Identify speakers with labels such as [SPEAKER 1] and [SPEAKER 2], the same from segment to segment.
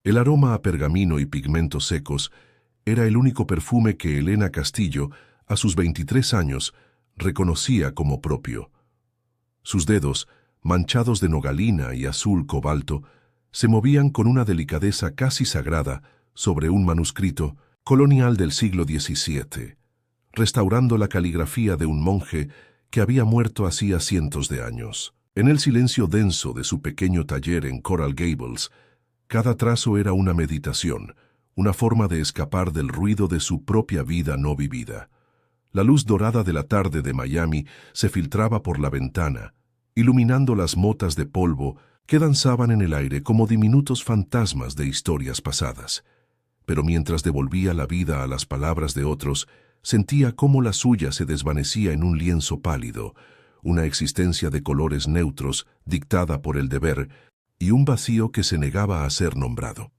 [SPEAKER 1] El aroma a pergamino y pigmentos secos era el único perfume que Elena Castillo, a sus 23 años, reconocía como propio. Sus dedos, manchados de nogalina y azul cobalto, se movían con una delicadeza casi sagrada sobre un manuscrito colonial del siglo XVII, restaurando la caligrafía de un monje que había muerto hacía cientos de años. En el silencio denso de su pequeño taller en Coral Gables, cada trazo era una meditación, una forma de escapar del ruido de su propia vida no vivida. La luz dorada de la tarde de Miami se filtraba por la ventana, iluminando las motas de polvo que danzaban en el aire como diminutos fantasmas de historias pasadas. Pero mientras devolvía la vida a las palabras de otros, sentía cómo la suya se desvanecía en un lienzo pálido, una existencia de colores neutros dictada por el deber y un vacío que se negaba a ser nombrado.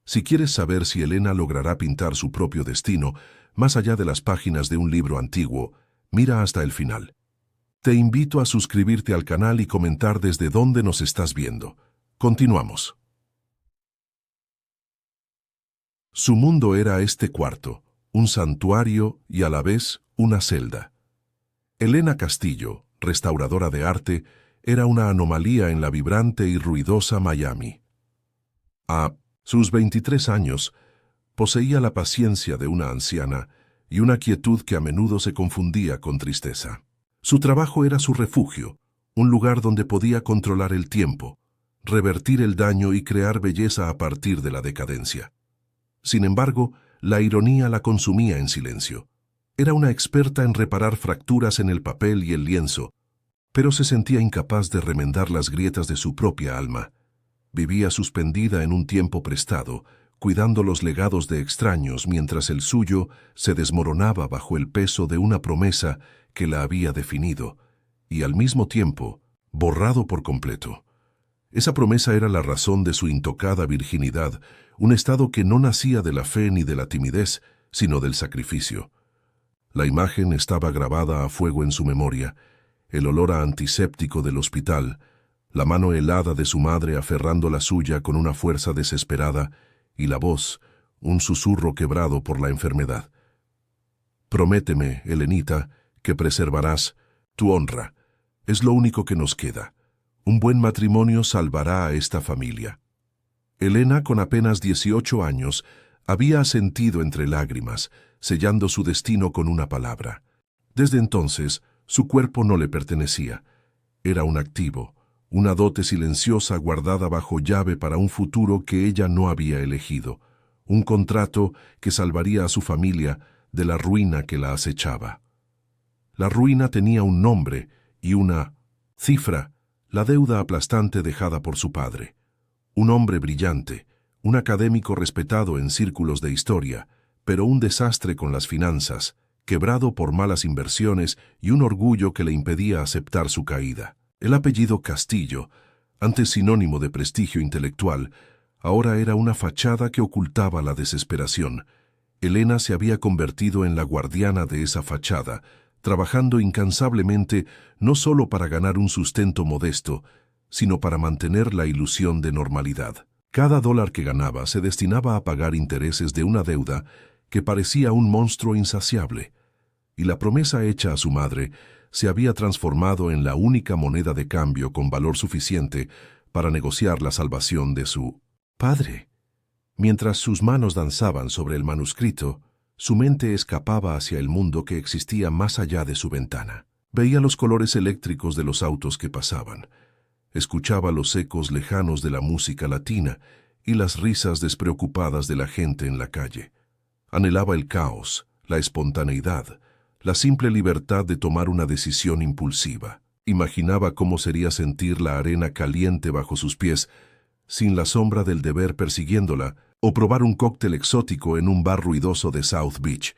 [SPEAKER 1] Si quieres saber si Elena logrará pintar su propio destino, más allá de las páginas de un libro antiguo, mira hasta el final. Te invito a suscribirte al canal y comentar desde dónde nos estás viendo. Continuamos. Su mundo era este cuarto, un santuario y a la vez una celda. Elena Castillo, restauradora de arte, era una anomalía en la vibrante y ruidosa Miami. A sus 23 años, poseía la paciencia de una anciana y una quietud que a menudo se confundía con tristeza. Su trabajo era su refugio, un lugar donde podía controlar el tiempo, revertir el daño y crear belleza a partir de la decadencia. Sin embargo, la ironía la consumía en silencio. Era una experta en reparar fracturas en el papel y el lienzo, pero se sentía incapaz de remendar las grietas de su propia alma. Vivía suspendida en un tiempo prestado, cuidando los legados de extraños mientras el suyo se desmoronaba bajo el peso de una promesa que la había definido, y al mismo tiempo, borrado por completo. Esa promesa era la razón de su intocada virginidad, un estado que no nacía de la fe ni de la timidez, sino del sacrificio. La imagen estaba grabada a fuego en su memoria, el olor a antiséptico del hospital, la mano helada de su madre aferrando la suya con una fuerza desesperada, y la voz, un susurro quebrado por la enfermedad. Prométeme, Elenita, que preservarás tu honra. Es lo único que nos queda. Un buen matrimonio salvará a esta familia. Elena, con apenas 18 años, había asentido entre lágrimas, sellando su destino con una palabra. Desde entonces, su cuerpo no le pertenecía. Era un activo, una dote silenciosa guardada bajo llave para un futuro que ella no había elegido, un contrato que salvaría a su familia de la ruina que la acechaba. La ruina tenía un nombre y una cifra, la deuda aplastante dejada por su padre. Un hombre brillante, un académico respetado en círculos de historia, pero un desastre con las finanzas, quebrado por malas inversiones y un orgullo que le impedía aceptar su caída. El apellido Castillo, antes sinónimo de prestigio intelectual, ahora era una fachada que ocultaba la desesperación. Elena se había convertido en la guardiana de esa fachada, trabajando incansablemente no solo para ganar un sustento modesto, sino para mantener la ilusión de normalidad. Cada dólar que ganaba se destinaba a pagar intereses de una deuda que parecía un monstruo insaciable, y la promesa hecha a su madre se había transformado en la única moneda de cambio con valor suficiente para negociar la salvación de su padre. Mientras sus manos danzaban sobre el manuscrito, su mente escapaba hacia el mundo que existía más allá de su ventana. Veía los colores eléctricos de los autos que pasaban, escuchaba los ecos lejanos de la música latina y las risas despreocupadas de la gente en la calle. Anhelaba el caos, la espontaneidad, la simple libertad de tomar una decisión impulsiva. Imaginaba cómo sería sentir la arena caliente bajo sus pies, sin la sombra del deber persiguiéndola, o probar un cóctel exótico en un bar ruidoso de South Beach.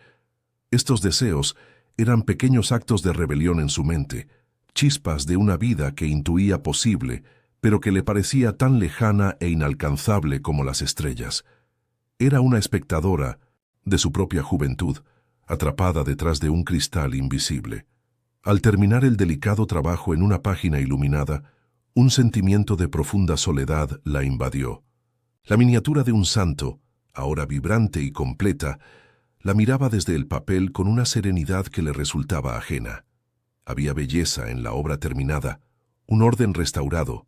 [SPEAKER 1] Estos deseos eran pequeños actos de rebelión en su mente, chispas de una vida que intuía posible, pero que le parecía tan lejana e inalcanzable como las estrellas. Era una espectadora de su propia juventud, atrapada detrás de un cristal invisible. Al terminar el delicado trabajo en una página iluminada, un sentimiento de profunda soledad la invadió. La miniatura de un santo, ahora vibrante y completa, la miraba desde el papel con una serenidad que le resultaba ajena. Había belleza en la obra terminada, un orden restaurado,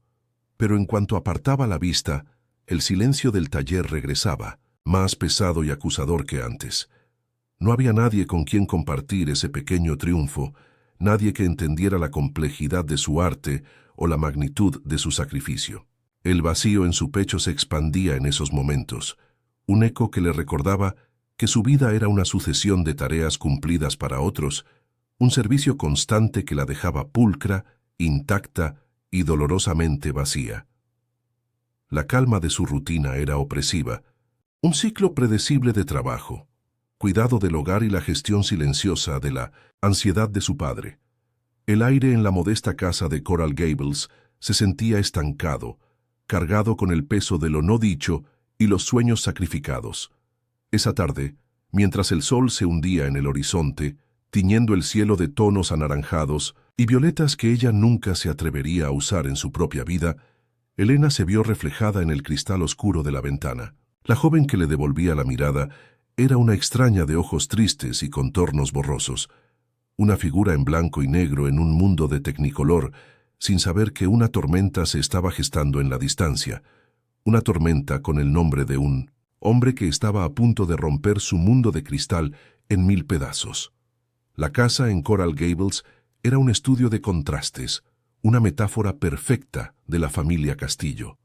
[SPEAKER 1] pero en cuanto apartaba la vista, el silencio del taller regresaba, más pesado y acusador que antes. No había nadie con quien compartir ese pequeño triunfo, nadie que entendiera la complejidad de su arte o la magnitud de su sacrificio. El vacío en su pecho se expandía en esos momentos, un eco que le recordaba que su vida era una sucesión de tareas cumplidas para otros, un servicio constante que la dejaba pulcra, intacta y dolorosamente vacía. La calma de su rutina era opresiva, un ciclo predecible de trabajo, cuidado del hogar y la gestión silenciosa de la ansiedad de su padre. El aire en la modesta casa de Coral Gables se sentía estancado, cargado con el peso de lo no dicho y los sueños sacrificados. Esa tarde, mientras el sol se hundía en el horizonte, tiñendo el cielo de tonos anaranjados y violetas que ella nunca se atrevería a usar en su propia vida, Elena se vio reflejada en el cristal oscuro de la ventana. La joven que le devolvía la mirada era una extraña de ojos tristes y contornos borrosos, una figura en blanco y negro en un mundo de tecnicolor, sin saber que una tormenta se estaba gestando en la distancia, una tormenta con el nombre de un hombre que estaba a punto de romper su mundo de cristal en 1000 pedazos. La casa en Coral Gables era un estudio de contrastes, una metáfora perfecta de la familia Castillo.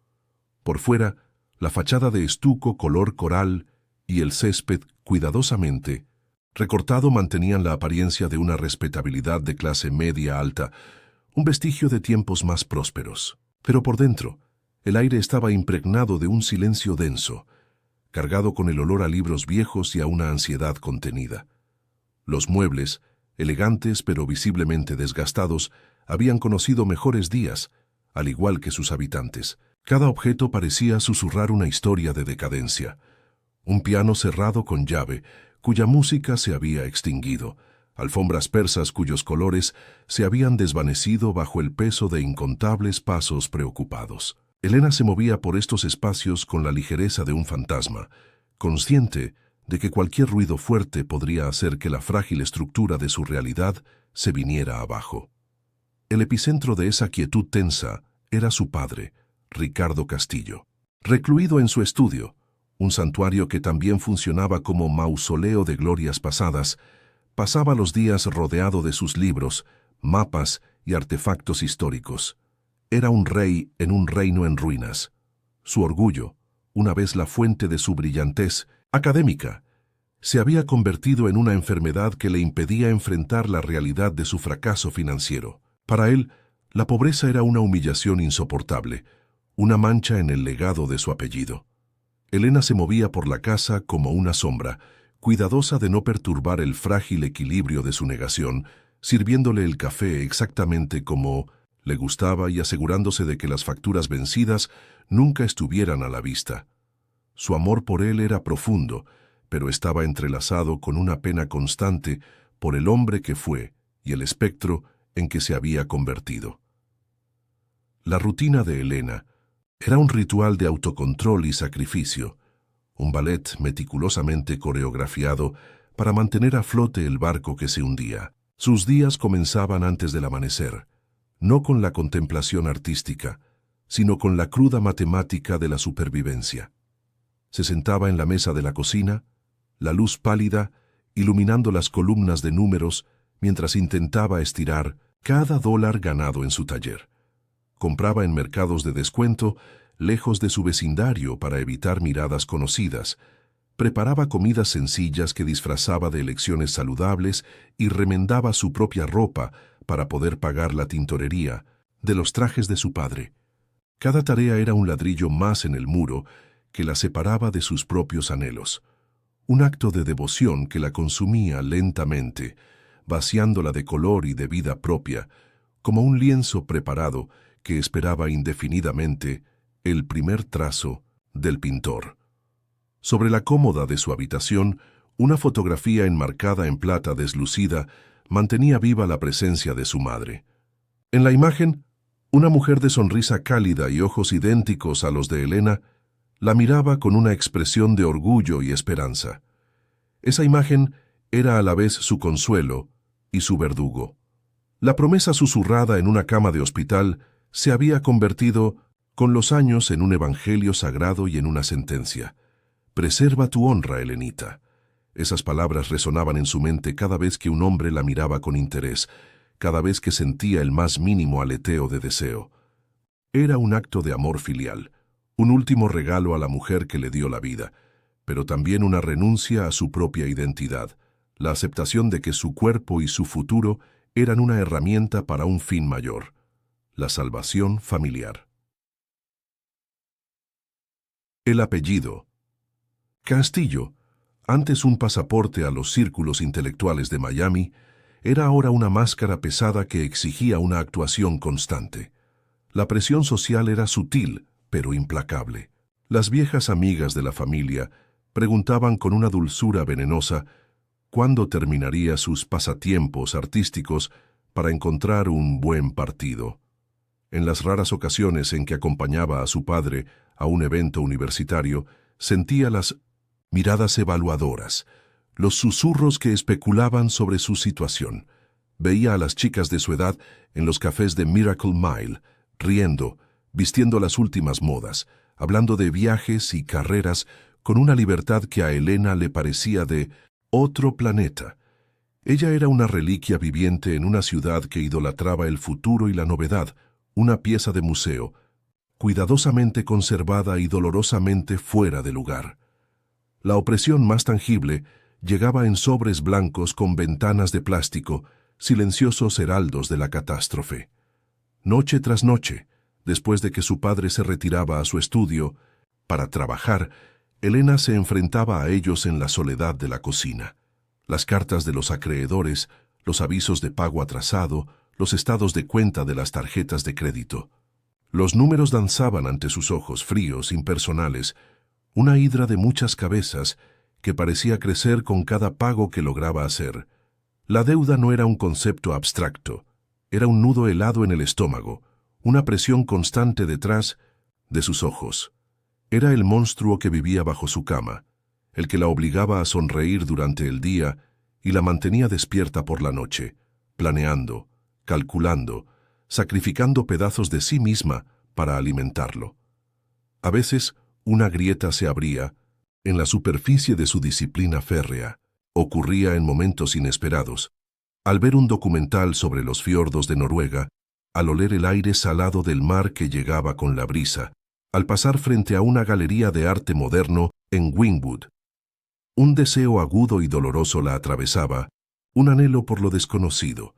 [SPEAKER 1] Por fuera, la fachada de estuco color coral y el césped cuidadosamente recortado mantenían la apariencia de una respetabilidad de clase media-alta, un vestigio de tiempos más prósperos. Pero por dentro, el aire estaba impregnado de un silencio denso, cargado con el olor a libros viejos y a una ansiedad contenida. Los muebles, elegantes pero visiblemente desgastados, habían conocido mejores días, al igual que sus habitantes. Cada objeto parecía susurrar una historia de decadencia. Un piano cerrado con llave, cuya música se había extinguido, alfombras persas cuyos colores se habían desvanecido bajo el peso de incontables pasos preocupados. Elena se movía por estos espacios con la ligereza de un fantasma, consciente de que cualquier ruido fuerte podría hacer que la frágil estructura de su realidad se viniera abajo. El epicentro de esa quietud tensa era su padre, Ricardo Castillo. Recluido en su estudio, un santuario que también funcionaba como mausoleo de glorias pasadas, pasaba los días rodeado de sus libros, mapas y artefactos históricos. Era un rey en un reino en ruinas. Su orgullo, una vez la fuente de su brillantez académica, se había convertido en una enfermedad que le impedía enfrentar la realidad de su fracaso financiero. Para él, la pobreza era una humillación insoportable, una mancha en el legado de su apellido. Elena se movía por la casa como una sombra, cuidadosa de no perturbar el frágil equilibrio de su negación, sirviéndole el café exactamente como le gustaba y asegurándose de que las facturas vencidas nunca estuvieran a la vista. Su amor por él era profundo, pero estaba entrelazado con una pena constante por el hombre que fue y el espectro en que se había convertido. La rutina de Elena era un ritual de autocontrol y sacrificio, un ballet meticulosamente coreografiado para mantener a flote el barco que se hundía. Sus días comenzaban antes del amanecer, no con la contemplación artística, sino con la cruda matemática de la supervivencia. Se sentaba en la mesa de la cocina, la luz pálida iluminando las columnas de números mientras intentaba estirar cada dólar ganado en su taller. Compraba en mercados de descuento, lejos de su vecindario para evitar miradas conocidas. Preparaba comidas sencillas que disfrazaba de elecciones saludables y remendaba su propia ropa para poder pagar la tintorería de los trajes de su padre. Cada tarea era un ladrillo más en el muro que la separaba de sus propios anhelos. Un acto de devoción que la consumía lentamente, vaciándola de color y de vida propia, como un lienzo preparado que esperaba indefinidamente el primer trazo del pintor. Sobre la cómoda de su habitación, una fotografía enmarcada en plata deslucida mantenía viva la presencia de su madre. En la imagen, una mujer de sonrisa cálida y ojos idénticos a los de Elena La miraba con una expresión de orgullo y esperanza. Esa imagen era a la vez su consuelo y su verdugo. La promesa susurrada en una cama de hospital se había convertido, con los años, en un evangelio sagrado y en una sentencia. «Preserva tu honra, Helenita». Esas palabras resonaban en su mente cada vez que un hombre la miraba con interés, cada vez que sentía el más mínimo aleteo de deseo. Era un acto de amor filial, un último regalo a la mujer que le dio la vida, pero también una renuncia a su propia identidad, la aceptación de que su cuerpo y su futuro eran una herramienta para un fin mayor, la salvación familiar. El apellido. Castillo, antes un pasaporte a los círculos intelectuales de Miami, era ahora una máscara pesada que exigía una actuación constante. La presión social era sutil, pero implacable. Las viejas amigas de la familia preguntaban con una dulzura venenosa cuándo terminaría sus pasatiempos artísticos para encontrar un buen partido. En las raras ocasiones en que acompañaba a su padre a un evento universitario, sentía las miradas evaluadoras, los susurros que especulaban sobre su situación. Veía a las chicas de su edad en los cafés de Miracle Mile, riendo, vistiendo las últimas modas, hablando de viajes y carreras con una libertad que a Elena le parecía de otro planeta. Ella era una reliquia viviente en una ciudad que idolatraba el futuro y la novedad, una pieza de museo, cuidadosamente conservada y dolorosamente fuera de lugar. La opresión más tangible llegaba en sobres blancos con ventanas de plástico, silenciosos heraldos de la catástrofe. Noche tras noche, después de que su padre se retiraba a su estudio para trabajar, Elena se enfrentaba a ellos en la soledad de la cocina. Las cartas de los acreedores, los avisos de pago atrasado, los estados de cuenta de las tarjetas de crédito. Los números danzaban ante sus ojos fríos, impersonales, una hidra de muchas cabezas que parecía crecer con cada pago que lograba hacer. La deuda no era un concepto abstracto, era un nudo helado en el estómago, una presión constante detrás de sus ojos. Era el monstruo que vivía bajo su cama, el que la obligaba a sonreír durante el día y la mantenía despierta por la noche, planeando, calculando, sacrificando pedazos de sí misma para alimentarlo. A veces, una grieta se abría en la superficie de su disciplina férrea. Ocurría en momentos inesperados. Al ver un documental sobre los fiordos de Noruega, al oler el aire salado del mar que llegaba con la brisa, al pasar frente a una galería de arte moderno en Wynwood. Un deseo agudo y doloroso la atravesaba, un anhelo por lo desconocido,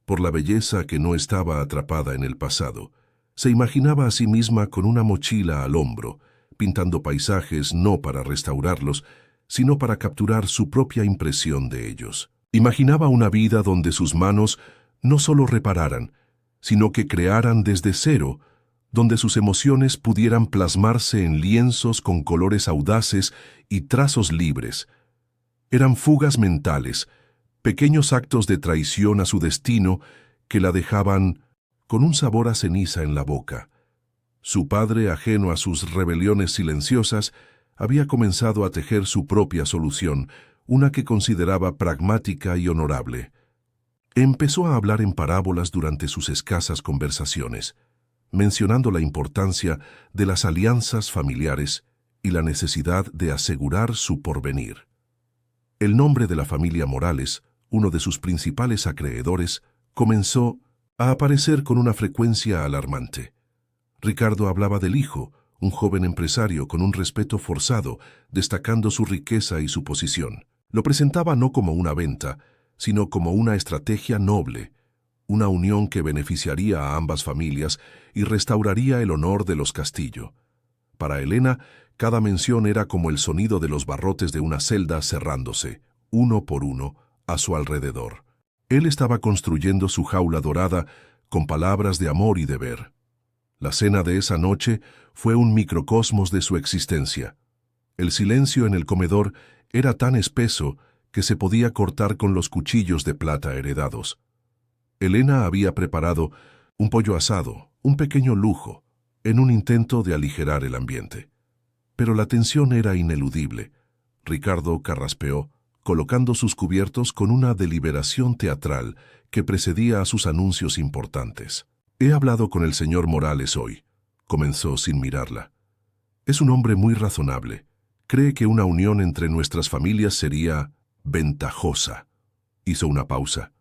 [SPEAKER 1] por la belleza que no estaba atrapada en el pasado. Se imaginaba a sí misma con una mochila al hombro, pintando paisajes no para restaurarlos, sino para capturar su propia impresión de ellos. Imaginaba una vida donde sus manos no solo repararan, sino que crearan desde cero, donde sus emociones pudieran plasmarse en lienzos con colores audaces y trazos libres. Eran fugas mentales, pequeños actos de traición a su destino que la dejaban con un sabor a ceniza en la boca. Su padre, ajeno a sus rebeliones silenciosas, había comenzado a tejer su propia solución, una que consideraba pragmática y honorable. Empezó a hablar en parábolas durante sus escasas conversaciones, mencionando la importancia de las alianzas familiares y la necesidad de asegurar su porvenir. El nombre de la familia Morales, uno de sus principales acreedores, comenzó a aparecer con una frecuencia alarmante. Ricardo hablaba del hijo, un joven empresario con un respeto forzado, destacando su riqueza y su posición. Lo presentaba no como una venta, sino como una estrategia noble, una unión que beneficiaría a ambas familias y restauraría el honor de los Castillo. Para Elena, cada mención era como el sonido de los barrotes de una celda cerrándose, uno por uno, a su alrededor. Él estaba construyendo su jaula dorada con palabras de amor y deber. La cena de esa noche fue un microcosmos de su existencia. El silencio en el comedor era tan espeso que se podía cortar con los cuchillos de plata heredados. Elena había preparado un pollo asado, un pequeño lujo, en un intento de aligerar el ambiente. pero la tensión era ineludible. Ricardo carraspeó, colocando sus cubiertos con una deliberación teatral que precedía a sus anuncios importantes. «He hablado con el señor Morales hoy», comenzó sin mirarla. «Es un hombre muy razonable. Cree que una unión entre nuestras familias sería ventajosa». Hizo una pausa.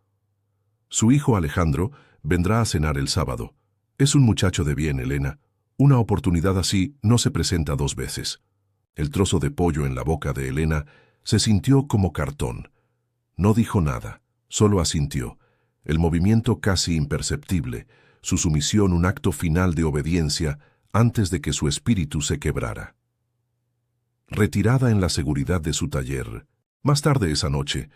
[SPEAKER 1] «Su hijo Alejandro vendrá a cenar el sábado. Es un muchacho de bien, Elena. Una oportunidad así no se presenta 2 veces». El trozo de pollo en la boca de Elena se sintió como cartón. No dijo nada, solo asintió. El movimiento casi imperceptible, su sumisión un acto final de obediencia antes de que su espíritu se quebrara. Retirada en la seguridad de su taller, más tarde esa noche,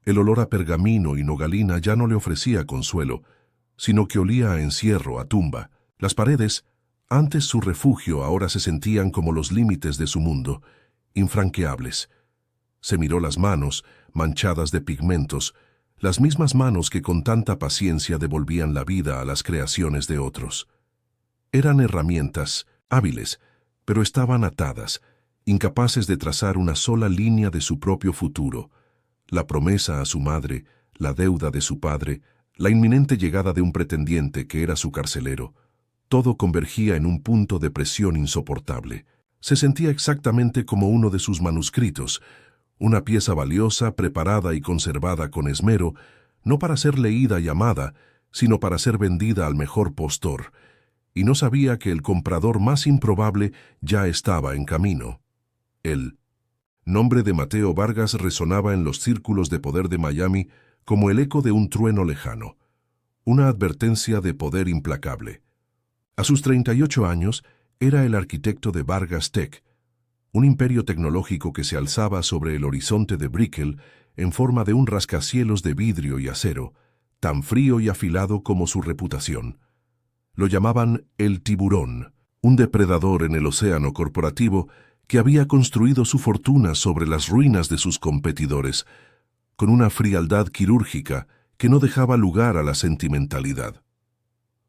[SPEAKER 1] el olor a pergamino y nogalina ya no le ofrecía consuelo, sino que olía a encierro, a tumba. Las paredes, antes su refugio, ahora se sentían como los límites de su mundo, infranqueables. Se miró las manos, manchadas de pigmentos, las mismas manos que con tanta paciencia devolvían la vida a las creaciones de otros. Eran herramientas, hábiles, pero estaban atadas, incapaces de trazar una sola línea de su propio futuro. La promesa a su madre, la deuda de su padre, la inminente llegada de un pretendiente que era su carcelero. Todo convergía en un punto de presión insoportable. Se sentía exactamente como uno de sus manuscritos, una pieza valiosa, preparada y conservada con esmero, no para ser leída y amada, sino para ser vendida al mejor postor, y no sabía que el comprador más improbable ya estaba en camino. El nombre de Mateo Vargas resonaba en los círculos de poder de Miami como el eco de un trueno lejano, una advertencia de poder implacable. A sus 38 años, era el arquitecto de Vargas Tech, un imperio tecnológico que se alzaba sobre el horizonte de Brickell en forma de un rascacielos de vidrio y acero, tan frío y afilado como su reputación. Lo llamaban el Tiburón, un depredador en el océano corporativo que había construido su fortuna sobre las ruinas de sus competidores, con una frialdad quirúrgica que no dejaba lugar a la sentimentalidad.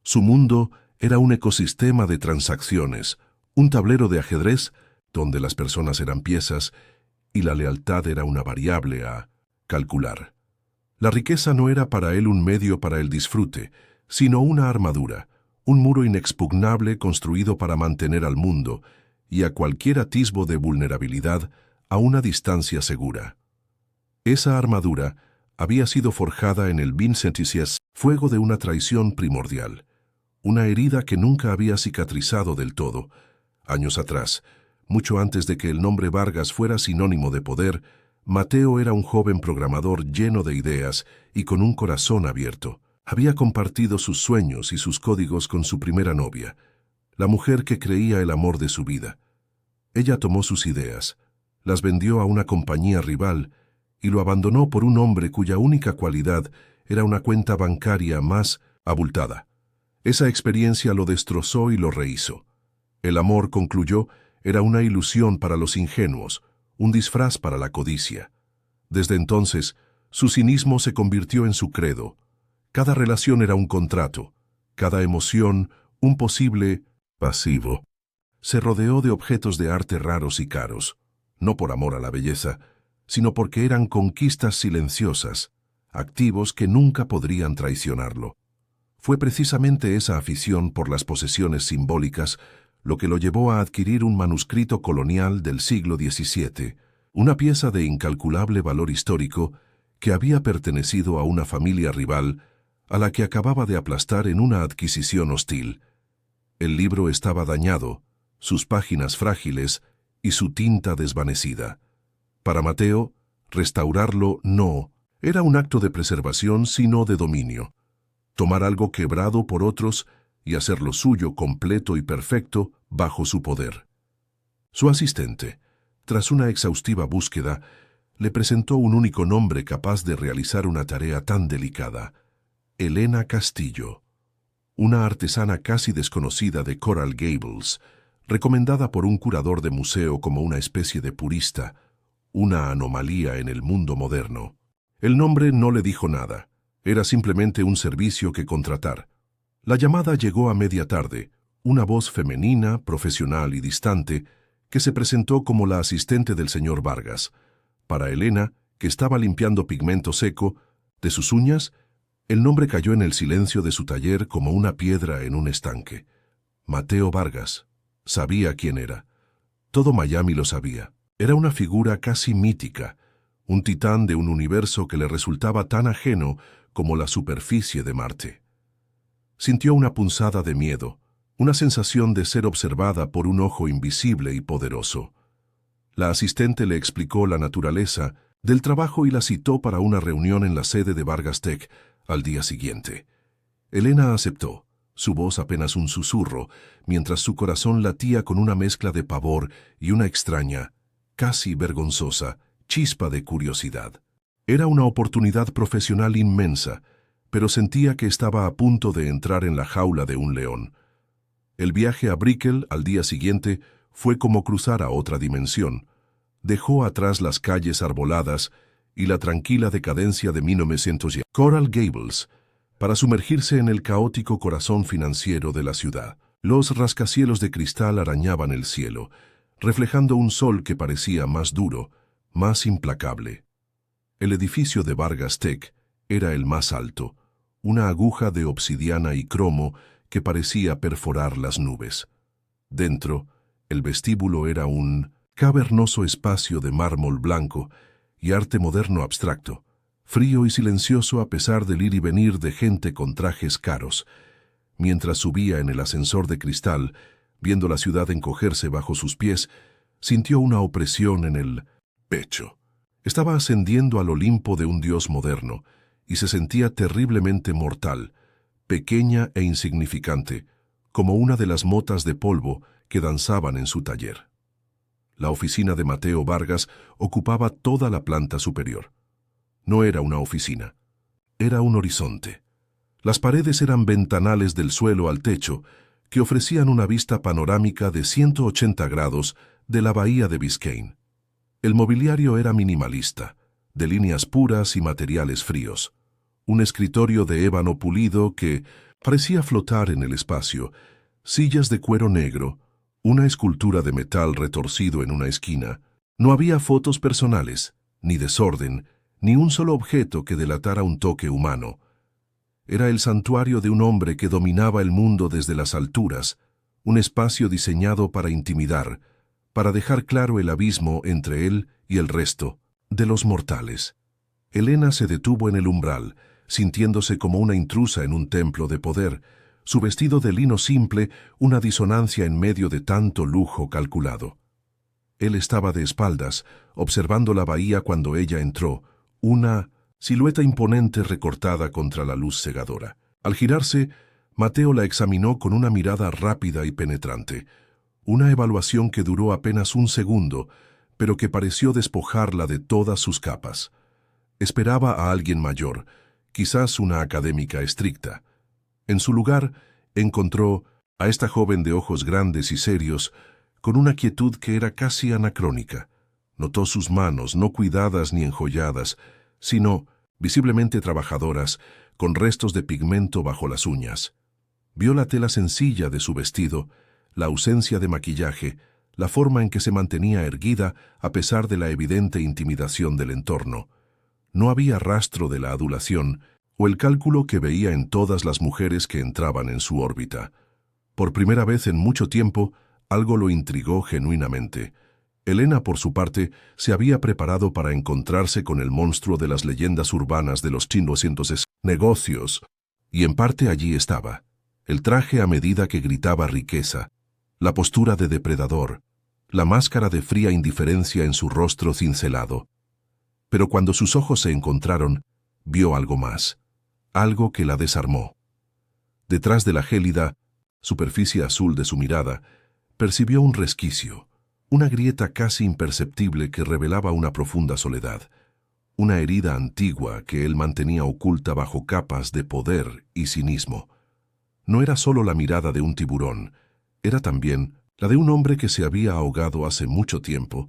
[SPEAKER 1] Su mundo era un ecosistema de transacciones, un tablero de ajedrez donde las personas eran piezas y la lealtad era una variable a calcular. La riqueza no era para él un medio para el disfrute, sino una armadura, un muro inexpugnable construido para mantener al mundo y a cualquier atisbo de vulnerabilidad a una distancia segura. Esa armadura había sido forjada en el Vincentius, fuego de una traición primordial, una herida que nunca había cicatrizado del todo. Años atrás, mucho antes de que el nombre Vargas fuera sinónimo de poder, Mateo era un joven programador lleno de ideas y con un corazón abierto. Había compartido sus sueños y sus códigos con su primera novia, la mujer que creía el amor de su vida. Ella tomó sus ideas, las vendió a una compañía rival y lo abandonó por un hombre cuya única cualidad era una cuenta bancaria más abultada. Esa experiencia lo destrozó y lo rehizo. El amor, concluyó, era una ilusión para los ingenuos, un disfraz para la codicia. Desde entonces, su cinismo se convirtió en su credo. Cada relación era un contrato, cada emoción un posible pasivo. Se rodeó de objetos de arte raros y caros, no por amor a la belleza, sino porque eran conquistas silenciosas, activos que nunca podrían traicionarlo. Fue precisamente esa afición por las posesiones simbólicas lo que lo llevó a adquirir un manuscrito colonial del siglo XVII, una pieza de incalculable valor histórico que había pertenecido a una familia rival a la que acababa de aplastar en una adquisición hostil. El libro estaba dañado, sus páginas frágiles y su tinta desvanecida. Para Mateo, restaurarlo no era un acto de preservación sino de dominio. Tomar algo quebrado por otros y hacerlo suyo completo y perfecto bajo su poder. Su asistente, tras una exhaustiva búsqueda, le presentó un único nombre capaz de realizar una tarea tan delicada: Elena Castillo, una artesana casi desconocida de Coral Gables, recomendada por un curador de museo como una especie de purista, una anomalía en el mundo moderno. El nombre no le dijo nada, era simplemente un servicio que contratar. La llamada llegó a media tarde, una voz femenina, profesional y distante, que se presentó como la asistente del señor Vargas. Para Elena, que estaba limpiando pigmento seco de sus uñas, el nombre cayó en el silencio de su taller como una piedra en un estanque. Mateo Vargas. Sabía quién era. Todo Miami lo sabía. Era una figura casi mítica, un titán de un universo que le resultaba tan ajeno como la superficie de Marte. Sintió una punzada de miedo, una sensación de ser observada por un ojo invisible y poderoso. La asistente le explicó la naturaleza del trabajo y la citó para una reunión en la sede de Vargas Tech al día siguiente. Elena aceptó, su voz apenas un susurro, mientras su corazón latía con una mezcla de pavor y una extraña, casi vergonzosa, chispa de curiosidad. Era una oportunidad profesional inmensa, pero sentía que estaba a punto de entrar en la jaula de un león. El viaje a Brickell al día siguiente fue como cruzar a otra dimensión. Dejó atrás las calles arboladas y la tranquila decadencia de 1900 Coral Gables, para sumergirse en el caótico corazón financiero de la ciudad. Los rascacielos de cristal arañaban el cielo, reflejando un sol que parecía más duro, más implacable. El edificio de Vargas Tech era el más alto, una aguja de obsidiana y cromo que parecía perforar las nubes. Dentro, el vestíbulo era un cavernoso espacio de mármol blanco y arte moderno abstracto, frío y silencioso a pesar del ir y venir de gente con trajes caros. Mientras subía en el ascensor de cristal, viendo la ciudad encogerse bajo sus pies, sintió una opresión en el pecho. Estaba ascendiendo al Olimpo de un dios moderno y se sentía terriblemente mortal, pequeña e insignificante, como una de las motas de polvo que danzaban en su taller. La oficina de Mateo Vargas ocupaba toda la planta superior. No era una oficina, era un horizonte. Las paredes eran ventanales del suelo al techo que ofrecían una vista panorámica de 180 grados de la bahía de Biscayne. El mobiliario era minimalista, de líneas puras y materiales fríos. Un escritorio de ébano pulido que parecía flotar en el espacio, sillas de cuero negro, una escultura de metal retorcido en una esquina. No había fotos personales, ni desorden, ni un solo objeto que delatara un toque humano. Era el santuario de un hombre que dominaba el mundo desde las alturas, un espacio diseñado para intimidar, para dejar claro el abismo entre él y el resto de los mortales. Elena se detuvo en el umbral, sintiéndose como una intrusa en un templo de poder, su vestido de lino simple una disonancia en medio de tanto lujo calculado. Él estaba de espaldas, observando la bahía cuando ella entró, una silueta imponente recortada contra la luz cegadora. Al girarse, Mateo la examinó con una mirada rápida y penetrante, una evaluación que duró apenas un segundo, pero que pareció despojarla de todas sus capas. Esperaba a alguien mayor, quizás una académica estricta. En su lugar, encontró a esta joven de ojos grandes y serios, con una quietud que era casi anacrónica. Notó sus manos, no cuidadas ni enjolladas, sino visiblemente trabajadoras, con restos de pigmento bajo las uñas. Vio la tela sencilla de su vestido, la ausencia de maquillaje, la forma en que se mantenía erguida a pesar de la evidente intimidación del entorno. No había rastro de la adulación o el cálculo que veía en todas las mujeres que entraban en su órbita. Por primera vez en mucho tiempo, algo lo intrigó genuinamente. Elena, por su parte, se había preparado para encontrarse con el monstruo de las leyendas urbanas de los 1900 negocios, y en parte allí estaba, el traje a medida que gritaba riqueza, la postura de depredador, la máscara de fría indiferencia en su rostro cincelado. Pero cuando sus ojos se encontraron, vio algo más, algo que la desarmó. Detrás de la gélida superficie azul de su mirada, percibió un resquicio, una grieta casi imperceptible que revelaba una profunda soledad, una herida antigua que él mantenía oculta bajo capas de poder y cinismo. No era solo la mirada de un tiburón, era también la de un hombre que se había ahogado hace mucho tiempo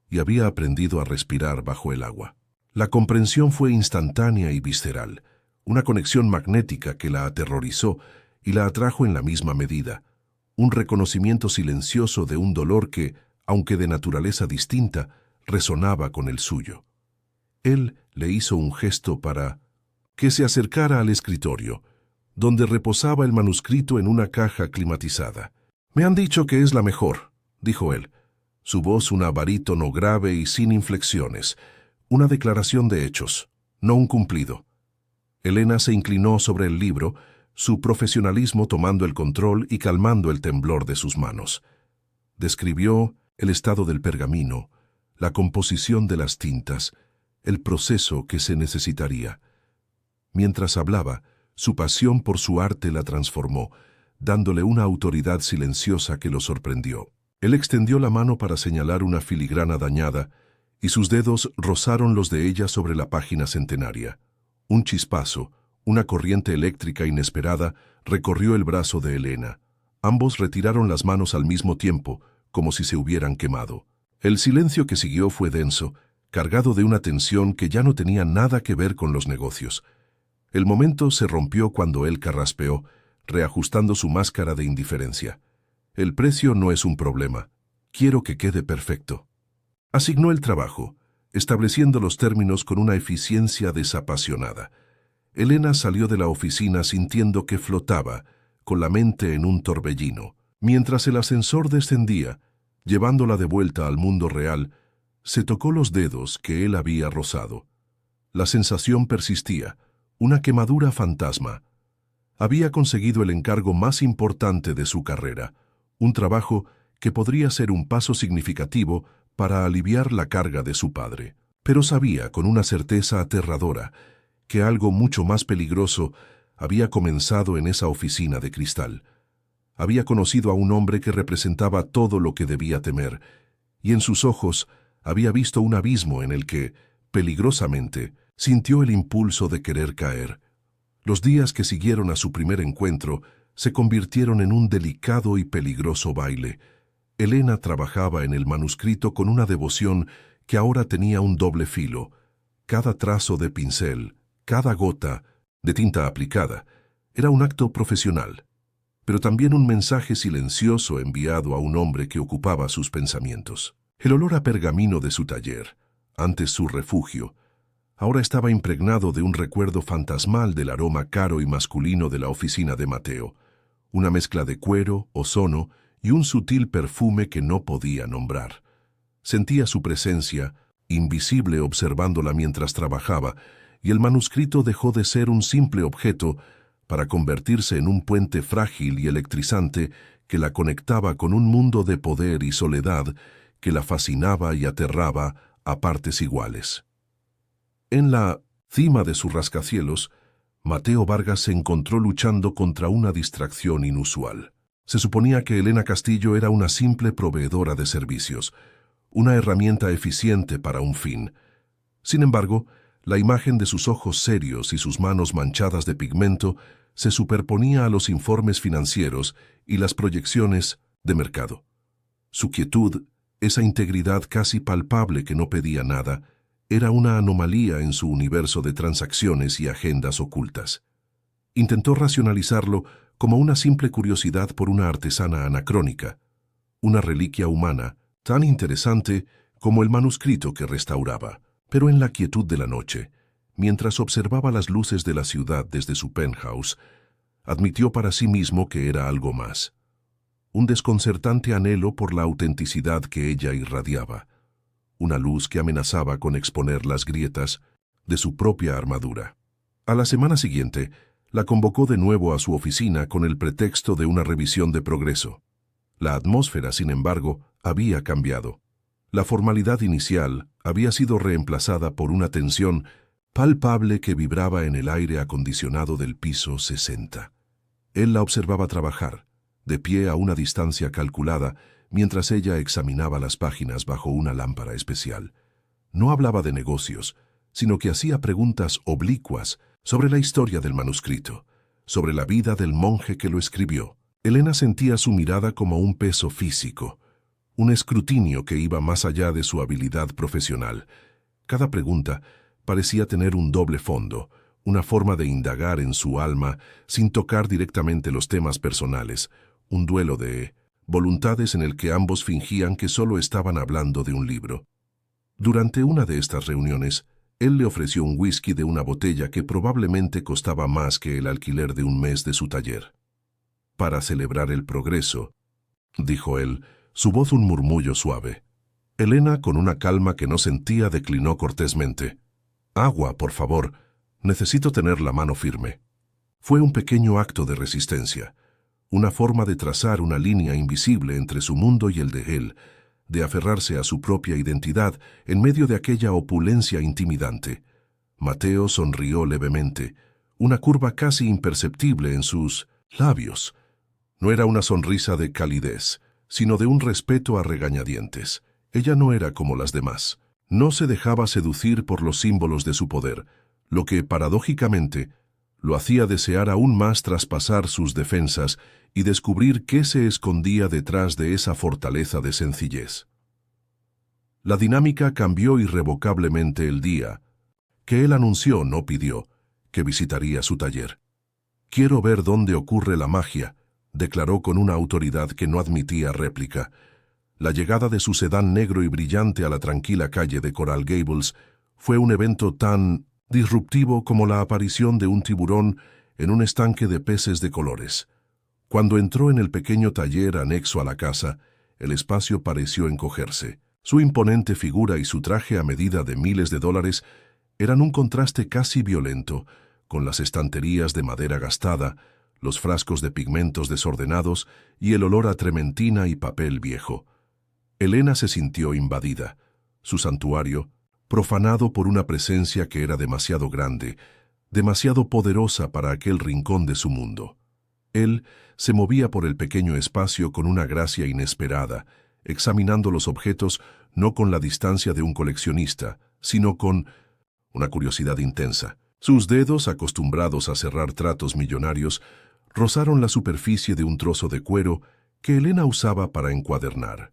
[SPEAKER 1] y había aprendido a respirar bajo el agua. La comprensión fue instantánea y visceral, una conexión magnética que la aterrorizó y la atrajo en la misma medida, un reconocimiento silencioso de un dolor que, aunque de naturaleza distinta, resonaba con el suyo. Él le hizo un gesto para que se acercara al escritorio, donde reposaba el manuscrito en una caja climatizada. «Me han dicho que es la mejor», dijo él, su voz una barítono grave y sin inflexiones, una declaración de hechos, no un cumplido. Elena se inclinó sobre el libro, su profesionalismo tomando el control y calmando el temblor de sus manos. Describió el estado del pergamino, la composición de las tintas, el proceso que se necesitaría. Mientras hablaba, su pasión por su arte la transformó, dándole una autoridad silenciosa que lo sorprendió. Él extendió la mano para señalar una filigrana dañada, y sus dedos rozaron los de ella sobre la página centenaria. Un chispazo, una corriente eléctrica inesperada, recorrió el brazo de Elena. Ambos retiraron las manos al mismo tiempo, como si se hubieran quemado. El silencio que siguió fue denso, cargado de una tensión que ya no tenía nada que ver con los negocios. El momento se rompió cuando él carraspeó, reajustando su máscara de indiferencia. «El precio no es un problema. Quiero que quede perfecto». Asignó el trabajo, estableciendo los términos con una eficiencia desapasionada. Elena salió de la oficina sintiendo que flotaba, con la mente en un torbellino. Mientras el ascensor descendía, llevándola de vuelta al mundo real, se tocó los dedos que él había rozado. La sensación persistía, una quemadura fantasma. Había conseguido el encargo más importante de su carrera, un trabajo que podría ser un paso significativo para aliviar la carga de su padre. Pero sabía con una certeza aterradora que algo mucho más peligroso había comenzado en esa oficina de cristal. Había conocido a un hombre que representaba todo lo que debía temer, y en sus ojos había visto un abismo en el que, peligrosamente, sintió el impulso de querer caer. Los días que siguieron a su primer encuentro se convirtieron en un delicado y peligroso baile. Elena trabajaba en el manuscrito con una devoción que ahora tenía un doble filo. Cada trazo de pincel, cada gota de tinta aplicada, era un acto profesional, pero también un mensaje silencioso enviado a un hombre que ocupaba sus pensamientos. El olor a pergamino de su taller, antes su refugio, ahora estaba impregnado de un recuerdo fantasmal del aroma caro y masculino de la oficina de Mateo, una mezcla de cuero, ozono y un sutil perfume que no podía nombrar. Sentía su presencia, invisible observándola mientras trabajaba, y el manuscrito dejó de ser un simple objeto para convertirse en un puente frágil y electrizante que la conectaba con un mundo de poder y soledad que la fascinaba y aterraba a partes iguales. En la cima de sus rascacielos, Mateo Vargas se encontró luchando contra una distracción inusual. Se suponía que Elena Castillo era una simple proveedora de servicios, una herramienta eficiente para un fin. Sin embargo, la imagen de sus ojos serios y sus manos manchadas de pigmento se superponía a los informes financieros y las proyecciones de mercado. Su quietud, esa integridad casi palpable que no pedía nada, era una anomalía en su universo de transacciones y agendas ocultas. Intentó racionalizarlo como una simple curiosidad por una artesana anacrónica, una reliquia humana tan interesante como el manuscrito que restauraba. Pero en la quietud de la noche, mientras observaba las luces de la ciudad desde su penthouse, admitió para sí mismo que era algo más. Un desconcertante anhelo por la autenticidad que ella irradiaba, una luz que amenazaba con exponer las grietas de su propia armadura. A la semana siguiente, la convocó de nuevo a su oficina con el pretexto de una revisión de progreso. La atmósfera, sin embargo, había cambiado. La formalidad inicial había sido reemplazada por una tensión palpable que vibraba en el aire acondicionado del piso 60. Él la observaba trabajar, de pie a una distancia calculada, mientras ella examinaba las páginas bajo una lámpara especial. No hablaba de negocios, sino que hacía preguntas oblicuas sobre la historia del manuscrito, sobre la vida del monje que lo escribió. Elena sentía su mirada como un peso físico, un escrutinio que iba más allá de su habilidad profesional. Cada pregunta parecía tener un doble fondo, una forma de indagar en su alma sin tocar directamente los temas personales, un duelo de voluntades en el que ambos fingían que solo estaban hablando de un libro. Durante una de estas reuniones, él le ofreció un whisky de una botella que probablemente costaba más que el alquiler de un mes de su taller. «Para celebrar el progreso», dijo él, su voz un murmullo suave. Elena, con una calma que no sentía, declinó cortésmente. «Agua, por favor. Necesito tener la mano firme». Fue un pequeño acto de resistencia, una forma de trazar una línea invisible entre su mundo y el de él, de aferrarse a su propia identidad en medio de aquella opulencia intimidante. Mateo sonrió levemente, una curva casi imperceptible en sus labios. No era una sonrisa de calidez, sino de un respeto a regañadientes. Ella no era como las demás. No se dejaba seducir por los símbolos de su poder, lo que, paradójicamente, lo hacía desear aún más traspasar sus defensas y descubrir qué se escondía detrás de esa fortaleza de sencillez. La dinámica cambió irrevocablemente el día que él anunció, no pidió, que visitaría su taller. «Quiero ver dónde ocurre la magia», declaró con una autoridad que no admitía réplica. La llegada de su sedán negro y brillante a la tranquila calle de Coral Gables fue un evento tan disruptivo como la aparición de un tiburón en un estanque de peces de colores. Cuando entró en el pequeño taller anexo a la casa, el espacio pareció encogerse. Su imponente figura y su traje a medida de miles de dólares eran un contraste casi violento con las estanterías de madera gastada, los frascos de pigmentos desordenados y el olor a trementina y papel viejo. Elena se sintió invadida. Su santuario, profanado por una presencia que era demasiado grande, demasiado poderosa para aquel rincón de su mundo. Él se movía por el pequeño espacio con una gracia inesperada, examinando los objetos no con la distancia de un coleccionista, sino con una curiosidad intensa. Sus dedos, acostumbrados a cerrar tratos millonarios, rozaron la superficie de un trozo de cuero que Elena usaba para encuadernar.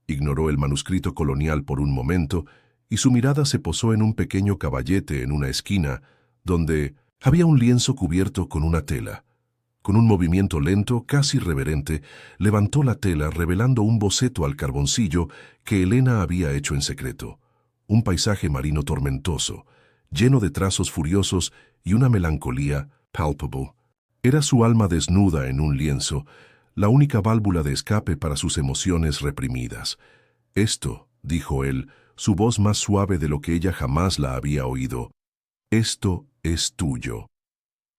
[SPEAKER 1] Ignoró el manuscrito colonial por un momento y su mirada se posó en un pequeño caballete en una esquina, donde había un lienzo cubierto con una tela. Con un movimiento lento, casi reverente, levantó la tela revelando un boceto al carboncillo que Elena había hecho en secreto. Un paisaje marino tormentoso, lleno de trazos furiosos y una melancolía palpable. Era su alma desnuda en un lienzo, la única válvula de escape para sus emociones reprimidas. «Esto», dijo él, su voz más suave de lo que ella jamás la había oído, «esto es tuyo».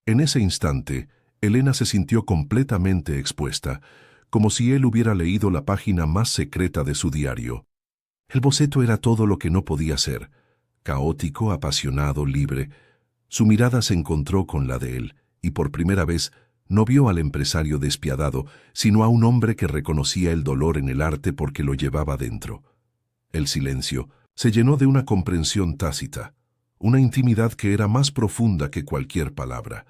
[SPEAKER 1] En ese instante, Elena se sintió completamente expuesta, como si él hubiera leído la página más secreta de su diario. El boceto era todo lo que no podía ser, caótico, apasionado, libre. Su mirada se encontró con la de él, y por primera vez no vio al empresario despiadado, sino a un hombre que reconocía el dolor en el arte porque lo llevaba dentro. El silencio se llenó de una comprensión tácita, una intimidad que era más profunda que cualquier palabra.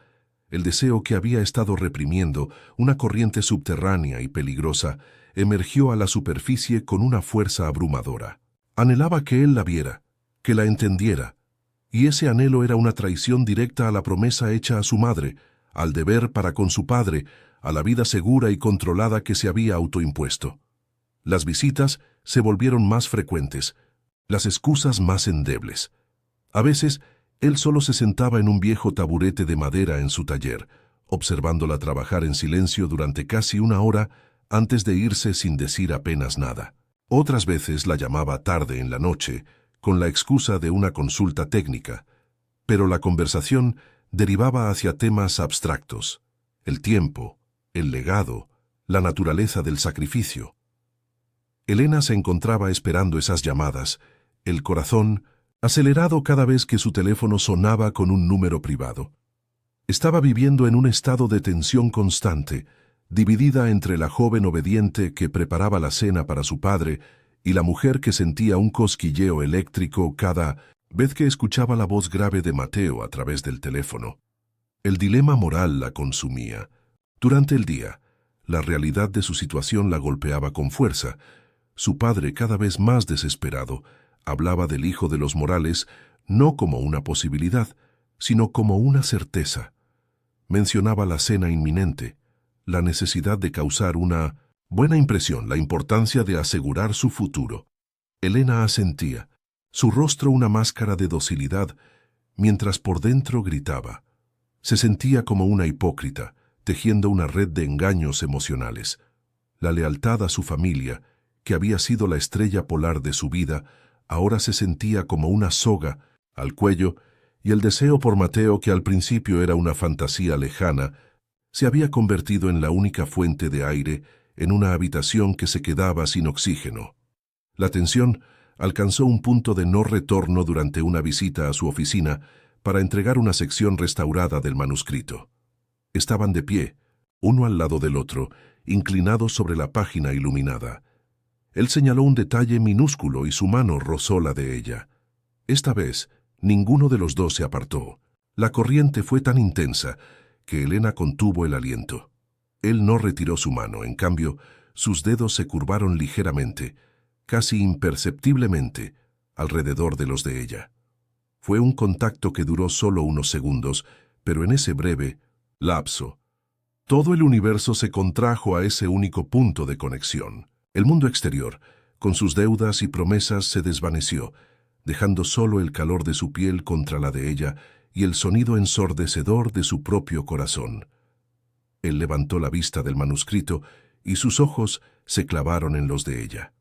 [SPEAKER 1] El deseo que había estado reprimiendo, una corriente subterránea y peligrosa, emergió a la superficie con una fuerza abrumadora. Anhelaba que él la viera, que la entendiera, y ese anhelo era una traición directa a la promesa hecha a su madre, al deber para con su padre, a la vida segura y controlada que se había autoimpuesto. Las visitas se volvieron más frecuentes, las excusas más endebles. A veces, él solo se sentaba en un viejo taburete de madera en su taller, observándola trabajar en silencio durante casi una hora antes de irse sin decir apenas nada. Otras veces la llamaba tarde en la noche, con la excusa de una consulta técnica, pero la conversación derivaba hacia temas abstractos: el tiempo, el legado, la naturaleza del sacrificio. Elena se encontraba esperando esas llamadas, el corazón acelerado cada vez que su teléfono sonaba con un número privado. Estaba viviendo en un estado de tensión constante, dividida entre la joven obediente que preparaba la cena para su padre y la mujer que sentía un cosquilleo eléctrico cada vez que escuchaba la voz grave de Mateo a través del teléfono. El dilema moral la consumía. Durante el día, la realidad de su situación la golpeaba con fuerza. Su padre, cada vez más desesperado, hablaba del hijo de los Morales no como una posibilidad, sino como una certeza. Mencionaba la cena inminente, la necesidad de causar una Buena impresión, la importancia de asegurar su futuro. Elena asentía, su rostro una máscara de docilidad, mientras por dentro gritaba. Se sentía como una hipócrita, tejiendo una red de engaños emocionales. La lealtad a su familia, que había sido la estrella polar de su vida, ahora se sentía como una soga al cuello, y el deseo por Mateo, que al principio era una fantasía lejana, se había convertido en la única fuente de aire en una habitación que se quedaba sin oxígeno. La tensión alcanzó un punto de no retorno durante una visita a su oficina para entregar una sección restaurada del manuscrito. Estaban de pie, uno al lado del otro, inclinados sobre la página iluminada. Él señaló un detalle minúsculo y su mano rozó la de ella. Esta vez, ninguno de los dos se apartó. La corriente fue tan intensa que Elena contuvo el aliento. Él no retiró su mano, en cambio, sus dedos se curvaron ligeramente, casi imperceptiblemente, alrededor de los de ella. Fue un contacto que duró solo unos segundos, pero en ese breve lapso, todo el universo se contrajo a ese único punto de conexión. El mundo exterior, con sus deudas y promesas, se desvaneció, dejando solo el calor de su piel contra la de ella y el sonido ensordecedor de su propio corazón. Él levantó la vista del manuscrito y sus ojos se clavaron en los de ella.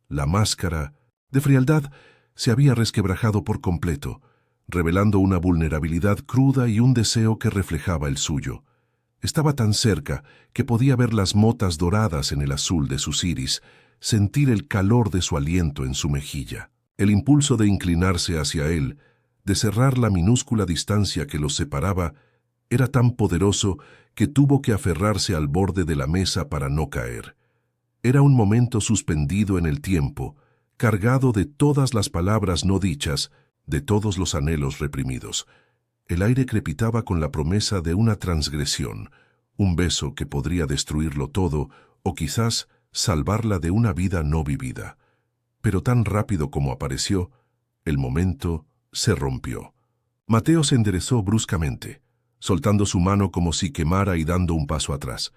[SPEAKER 1] La máscara de frialdad se había resquebrajado por completo, revelando una vulnerabilidad cruda y un deseo que reflejaba el suyo. Estaba tan cerca que podía ver las motas doradas en el azul de sus iris, sentir el calor de su aliento en su mejilla. El impulso de inclinarse hacia él, de cerrar la minúscula distancia que los separaba, era tan poderoso que tuvo que aferrarse al borde de la mesa para no caer. Era un momento suspendido en el tiempo, cargado de todas las palabras no dichas, de todos los anhelos reprimidos. El aire crepitaba con la promesa de una transgresión, un beso que podría destruirlo todo o quizás salvarla de una vida no vivida. Pero tan rápido como apareció, el momento se rompió. Mateo se enderezó bruscamente, soltando su mano como si quemara y dando un paso atrás.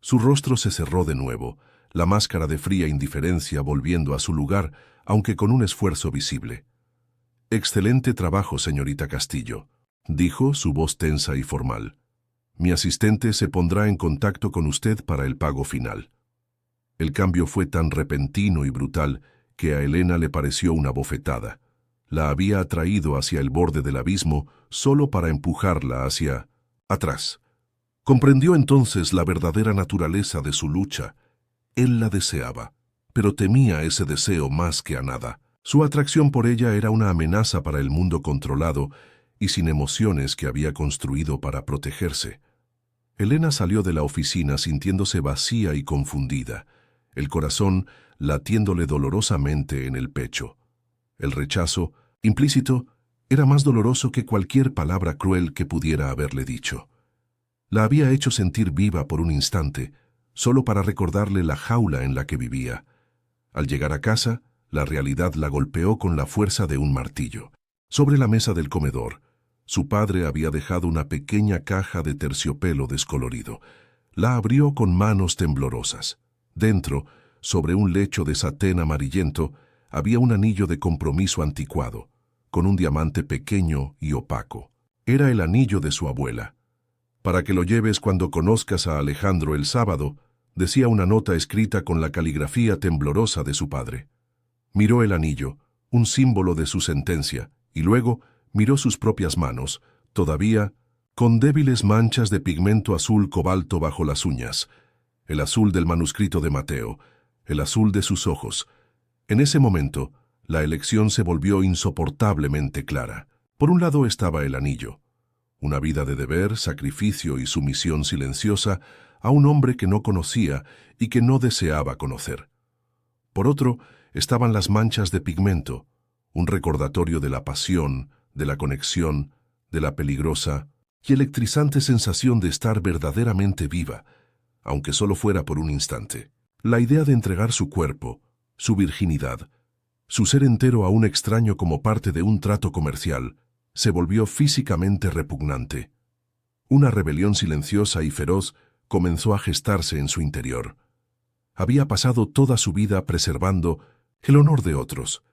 [SPEAKER 1] Su rostro se cerró de nuevo, la máscara de fría indiferencia volviendo a su lugar, aunque con un esfuerzo visible. «Excelente trabajo, señorita Castillo», dijo, su voz tensa y formal. «Mi asistente se pondrá en contacto con usted para el pago final». El cambio fue tan repentino y brutal que a Elena le pareció una bofetada. La había atraído hacia el borde del abismo solo para empujarla hacia atrás. Comprendió entonces la verdadera naturaleza de su lucha. Él la deseaba, pero temía ese deseo más que a nada. Su atracción por ella era una amenaza para el mundo controlado y sin emociones que había construido para protegerse. Elena salió de la oficina sintiéndose vacía y confundida, el corazón latiéndole dolorosamente en el pecho. El rechazo, implícito, era más doloroso que cualquier palabra cruel que pudiera haberle dicho. La había hecho sentir viva por un instante, solo para recordarle la jaula en la que vivía. Al llegar a casa, la realidad la golpeó con la fuerza de un martillo. Sobre la mesa del comedor, su padre había dejado una pequeña caja de terciopelo descolorido. La abrió con manos temblorosas. Dentro, sobre un lecho de satén amarillento, había un anillo de compromiso anticuado, con un diamante pequeño y opaco. Era el anillo de su abuela. «Para que lo lleves cuando conozcas a Alejandro el sábado», decía una nota escrita con la caligrafía temblorosa de su padre. Miró el anillo, un símbolo de su sentencia, y luego miró sus propias manos, todavía con débiles manchas de pigmento azul cobalto bajo las uñas, el azul del manuscrito de Mateo, el azul de sus ojos. En ese momento, la elección se volvió insoportablemente clara. Por un lado estaba el anillo, una vida de deber, sacrificio y sumisión silenciosa a un hombre que no conocía y que no deseaba conocer. Por otro, estaban las manchas de pigmento, un recordatorio de la pasión, de la conexión, de la peligrosa y electrizante sensación de estar verdaderamente viva, aunque solo fuera por un instante. La idea de entregar su cuerpo, su virginidad, su ser entero a un extraño como parte de un trato comercial, se volvió físicamente repugnante. Una rebelión silenciosa y feroz comenzó a gestarse en su interior. Había pasado toda su vida preservando el honor de otros,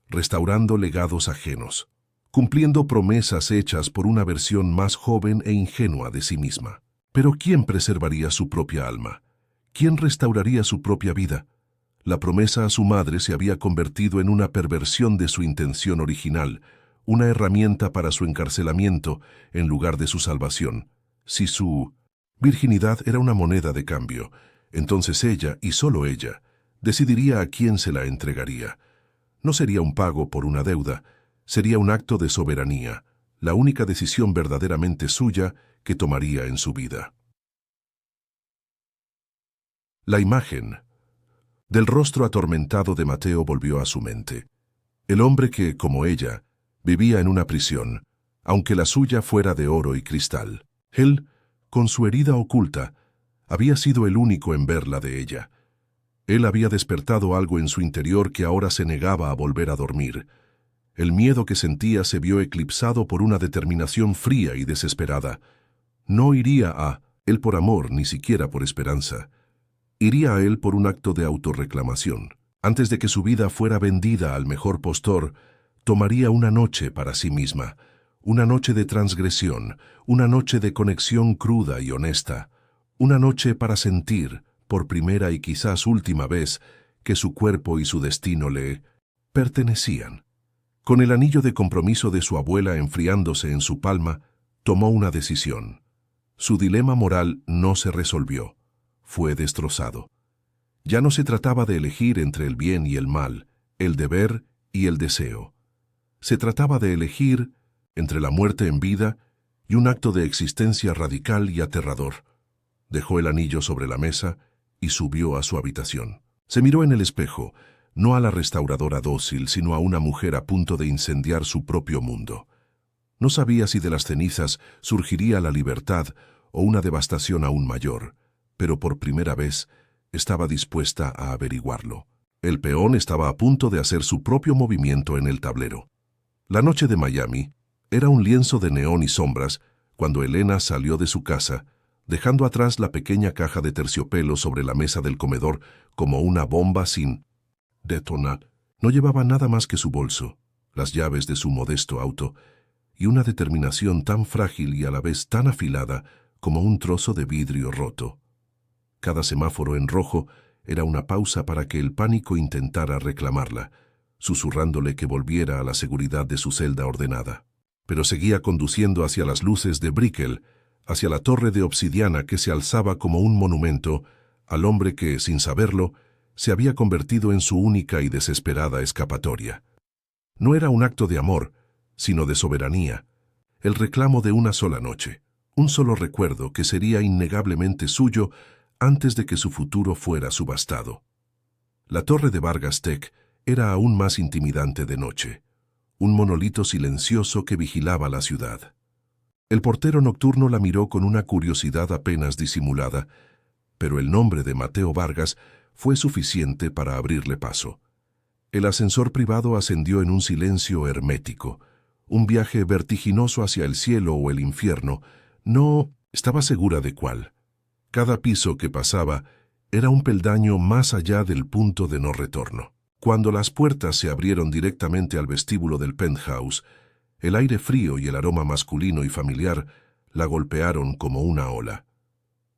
[SPEAKER 1] restaurando legados ajenos, cumpliendo promesas hechas por una versión más joven e ingenua de sí misma. Pero ¿quién preservaría su propia alma? ¿Quién restauraría su propia vida? La promesa a su madre se había convertido en una perversión de su intención original, una herramienta para su encarcelamiento en lugar de su salvación. Si su virginidad era una moneda de cambio, entonces ella, y solo ella, decidiría a quién se la entregaría. No sería un pago por una deuda, sería un acto de soberanía, la única decisión verdaderamente suya que tomaría en su vida. La imagen del rostro atormentado de Mateo volvió a su mente. El hombre que, como ella, vivía en una prisión, aunque la suya fuera de oro y cristal. Él, con su herida oculta, había sido el único en verla de ella. Él había despertado algo en su interior que ahora se negaba a volver a dormir. El miedo que sentía se vio eclipsado por una determinación fría y desesperada. No iría a él por amor, ni siquiera por esperanza. Iría a él por un acto de autorreclamación. Antes de que su vida fuera vendida al mejor postor, tomaría una noche para sí misma, una noche de transgresión, una noche de conexión cruda y honesta, una noche para sentir, por primera y quizás última vez, que su cuerpo y su destino le pertenecían. Con el anillo de compromiso de su abuela enfriándose en su palma, tomó una decisión. Su dilema moral no se resolvió. Fue destrozado. Ya no se trataba de elegir entre el bien y el mal, el deber y el deseo. Se trataba de elegir entre la muerte en vida y un acto de existencia radical y aterrador. Dejó el anillo sobre la mesa y subió a su habitación. Se miró en el espejo, no a la restauradora dócil, sino a una mujer a punto de incendiar su propio mundo. No sabía si de las cenizas surgiría la libertad o una devastación aún mayor, pero por primera vez estaba dispuesta a averiguarlo. El peón estaba a punto de hacer su propio movimiento en el tablero. La noche de Miami era un lienzo de neón y sombras cuando Elena salió de su casa, dejando atrás la pequeña caja de terciopelo sobre la mesa del comedor como una bomba sin detonar. No llevaba nada más que su bolso, las llaves de su modesto auto y una determinación tan frágil y a la vez tan afilada como un trozo de vidrio roto. Cada semáforo en rojo era una pausa para que el pánico intentara reclamarla, susurrándole que volviera a la seguridad de su celda ordenada. Pero seguía conduciendo hacia las luces de Brickell, hacia la torre de obsidiana que se alzaba como un monumento al hombre que, sin saberlo, se había convertido en su única y desesperada escapatoria. No era un acto de amor, sino de soberanía, el reclamo de una sola noche, un solo recuerdo que sería innegablemente suyo antes de que su futuro fuera subastado. La torre de Vargas Tech era aún más intimidante de noche, un monolito silencioso que vigilaba la ciudad. El portero nocturno la miró con una curiosidad apenas disimulada, pero el nombre de Mateo Vargas fue suficiente para abrirle paso. El ascensor privado ascendió en un silencio hermético, un viaje vertiginoso hacia el cielo o el infierno, no estaba segura de cuál. Cada piso que pasaba era un peldaño más allá del punto de no retorno. Cuando las puertas se abrieron directamente al vestíbulo del penthouse, el aire frío y el aroma masculino y familiar la golpearon como una ola.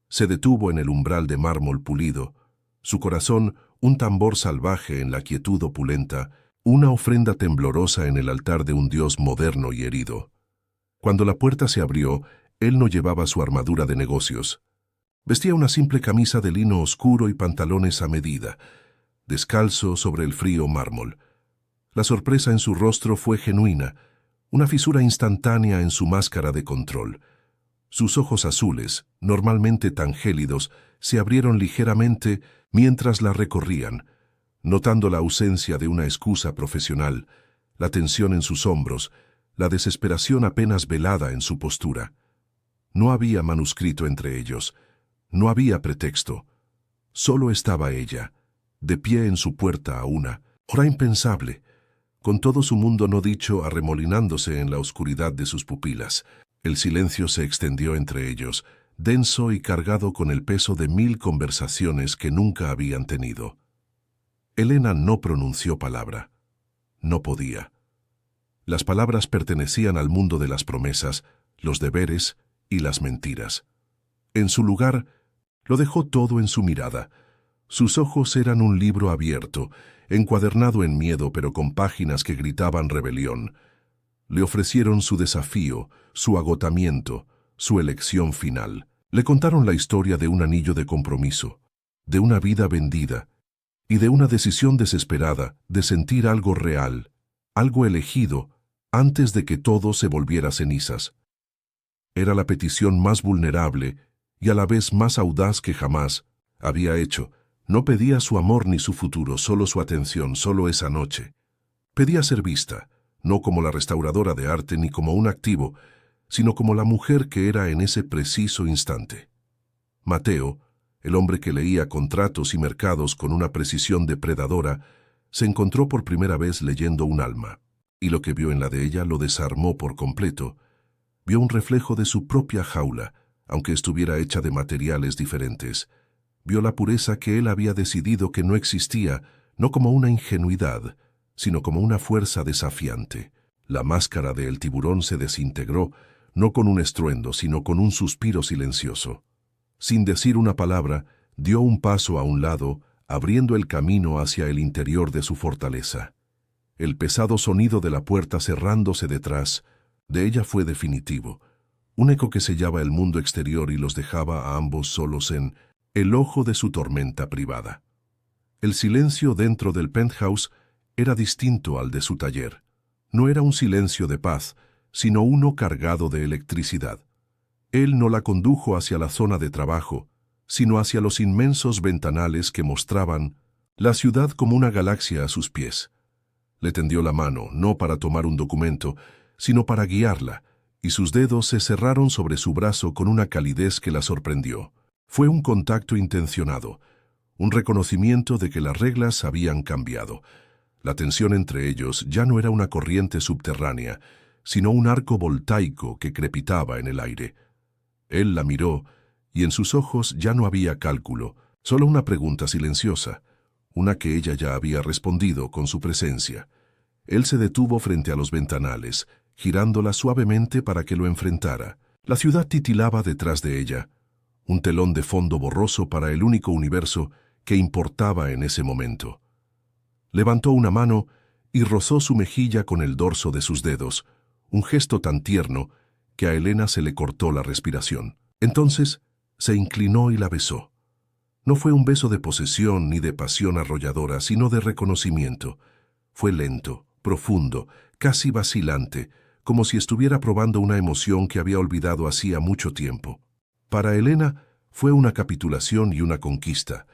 [SPEAKER 1] Se detuvo en el umbral de mármol pulido, su corazón un tambor salvaje en la quietud opulenta, una ofrenda temblorosa en el altar de un dios moderno y herido. Cuando la puerta se abrió, él no llevaba su armadura de negocios. Vestía una simple camisa de lino oscuro y pantalones a medida, descalzo sobre el frío mármol. La sorpresa en su rostro fue genuina, una fisura instantánea en su máscara de control. Sus ojos azules, normalmente tan gélidos, se abrieron ligeramente mientras la recorrían, notando la ausencia de una excusa profesional, la tensión en sus hombros, la desesperación apenas velada en su postura. No había manuscrito entre ellos. No había pretexto. Solo estaba ella, de pie en su puerta a una hora impensable, con todo su mundo no dicho arremolinándose en la oscuridad de sus pupilas. El silencio se extendió entre ellos, denso y cargado con el peso de 1000 conversaciones que nunca habían tenido. Elena no pronunció palabra. No podía. Las palabras pertenecían al mundo de las promesas, los deberes y las mentiras. En su lugar, lo dejó todo en su mirada. Sus ojos eran un libro abierto, encuadernado en miedo pero con páginas que gritaban rebelión. Le ofrecieron su desafío, su agotamiento, su elección final. Le contaron la historia de un anillo de compromiso, de una vida vendida y de una decisión desesperada de sentir algo real, algo elegido, antes de que todo se volviera cenizas. Era la petición más vulnerable y a la vez más audaz que jamás había hecho. No pedía su amor ni su futuro, solo su atención, solo esa noche. Pedía ser vista, no como la restauradora de arte ni como un activo, sino como la mujer que era en ese preciso instante. Mateo, el hombre que leía contratos y mercados con una precisión depredadora, se encontró por primera vez leyendo un alma, y lo que vio en la de ella lo desarmó por completo. Vio un reflejo de su propia jaula, aunque estuviera hecha de materiales diferentes. Vio la pureza que él había decidido que no existía, no como una ingenuidad, sino como una fuerza desafiante. La máscara del tiburón se desintegró, no con un estruendo, sino con un suspiro silencioso. Sin decir una palabra, dio un paso a un lado, abriendo el camino hacia el interior de su fortaleza. El pesado sonido de la puerta cerrándose detrás de ella fue definitivo, un eco que sellaba el mundo exterior y los dejaba a ambos solos en el ojo de su tormenta privada. El silencio dentro del penthouse era distinto al de su taller. No era un silencio de paz, sino uno cargado de electricidad. Él no la condujo hacia la zona de trabajo, sino hacia los inmensos ventanales que mostraban la ciudad como una galaxia a sus pies. Le tendió la mano, no para tomar un documento, sino para guiarla, y sus dedos se cerraron sobre su brazo con una calidez que la sorprendió. Fue un contacto intencionado, un reconocimiento de que las reglas habían cambiado. La tensión entre ellos ya no era una corriente subterránea, sino un arco voltaico que crepitaba en el aire. Él la miró, y en sus ojos ya no había cálculo, solo una pregunta silenciosa, una que ella ya había respondido con su presencia. Él se detuvo frente a los ventanales, girándola suavemente para que lo enfrentara. La ciudad titilaba detrás de ella, un telón de fondo borroso para el único universo que importaba en ese momento. Levantó una mano y rozó su mejilla con el dorso de sus dedos, un gesto tan tierno que a Elena se le cortó la respiración. Entonces se inclinó y la besó. No fue un beso de posesión ni de pasión arrolladora, sino de reconocimiento. Fue lento, profundo, casi vacilante, como si estuviera probando una emoción que había olvidado hacía mucho tiempo. Para Elena fue una capitulación y una conquista.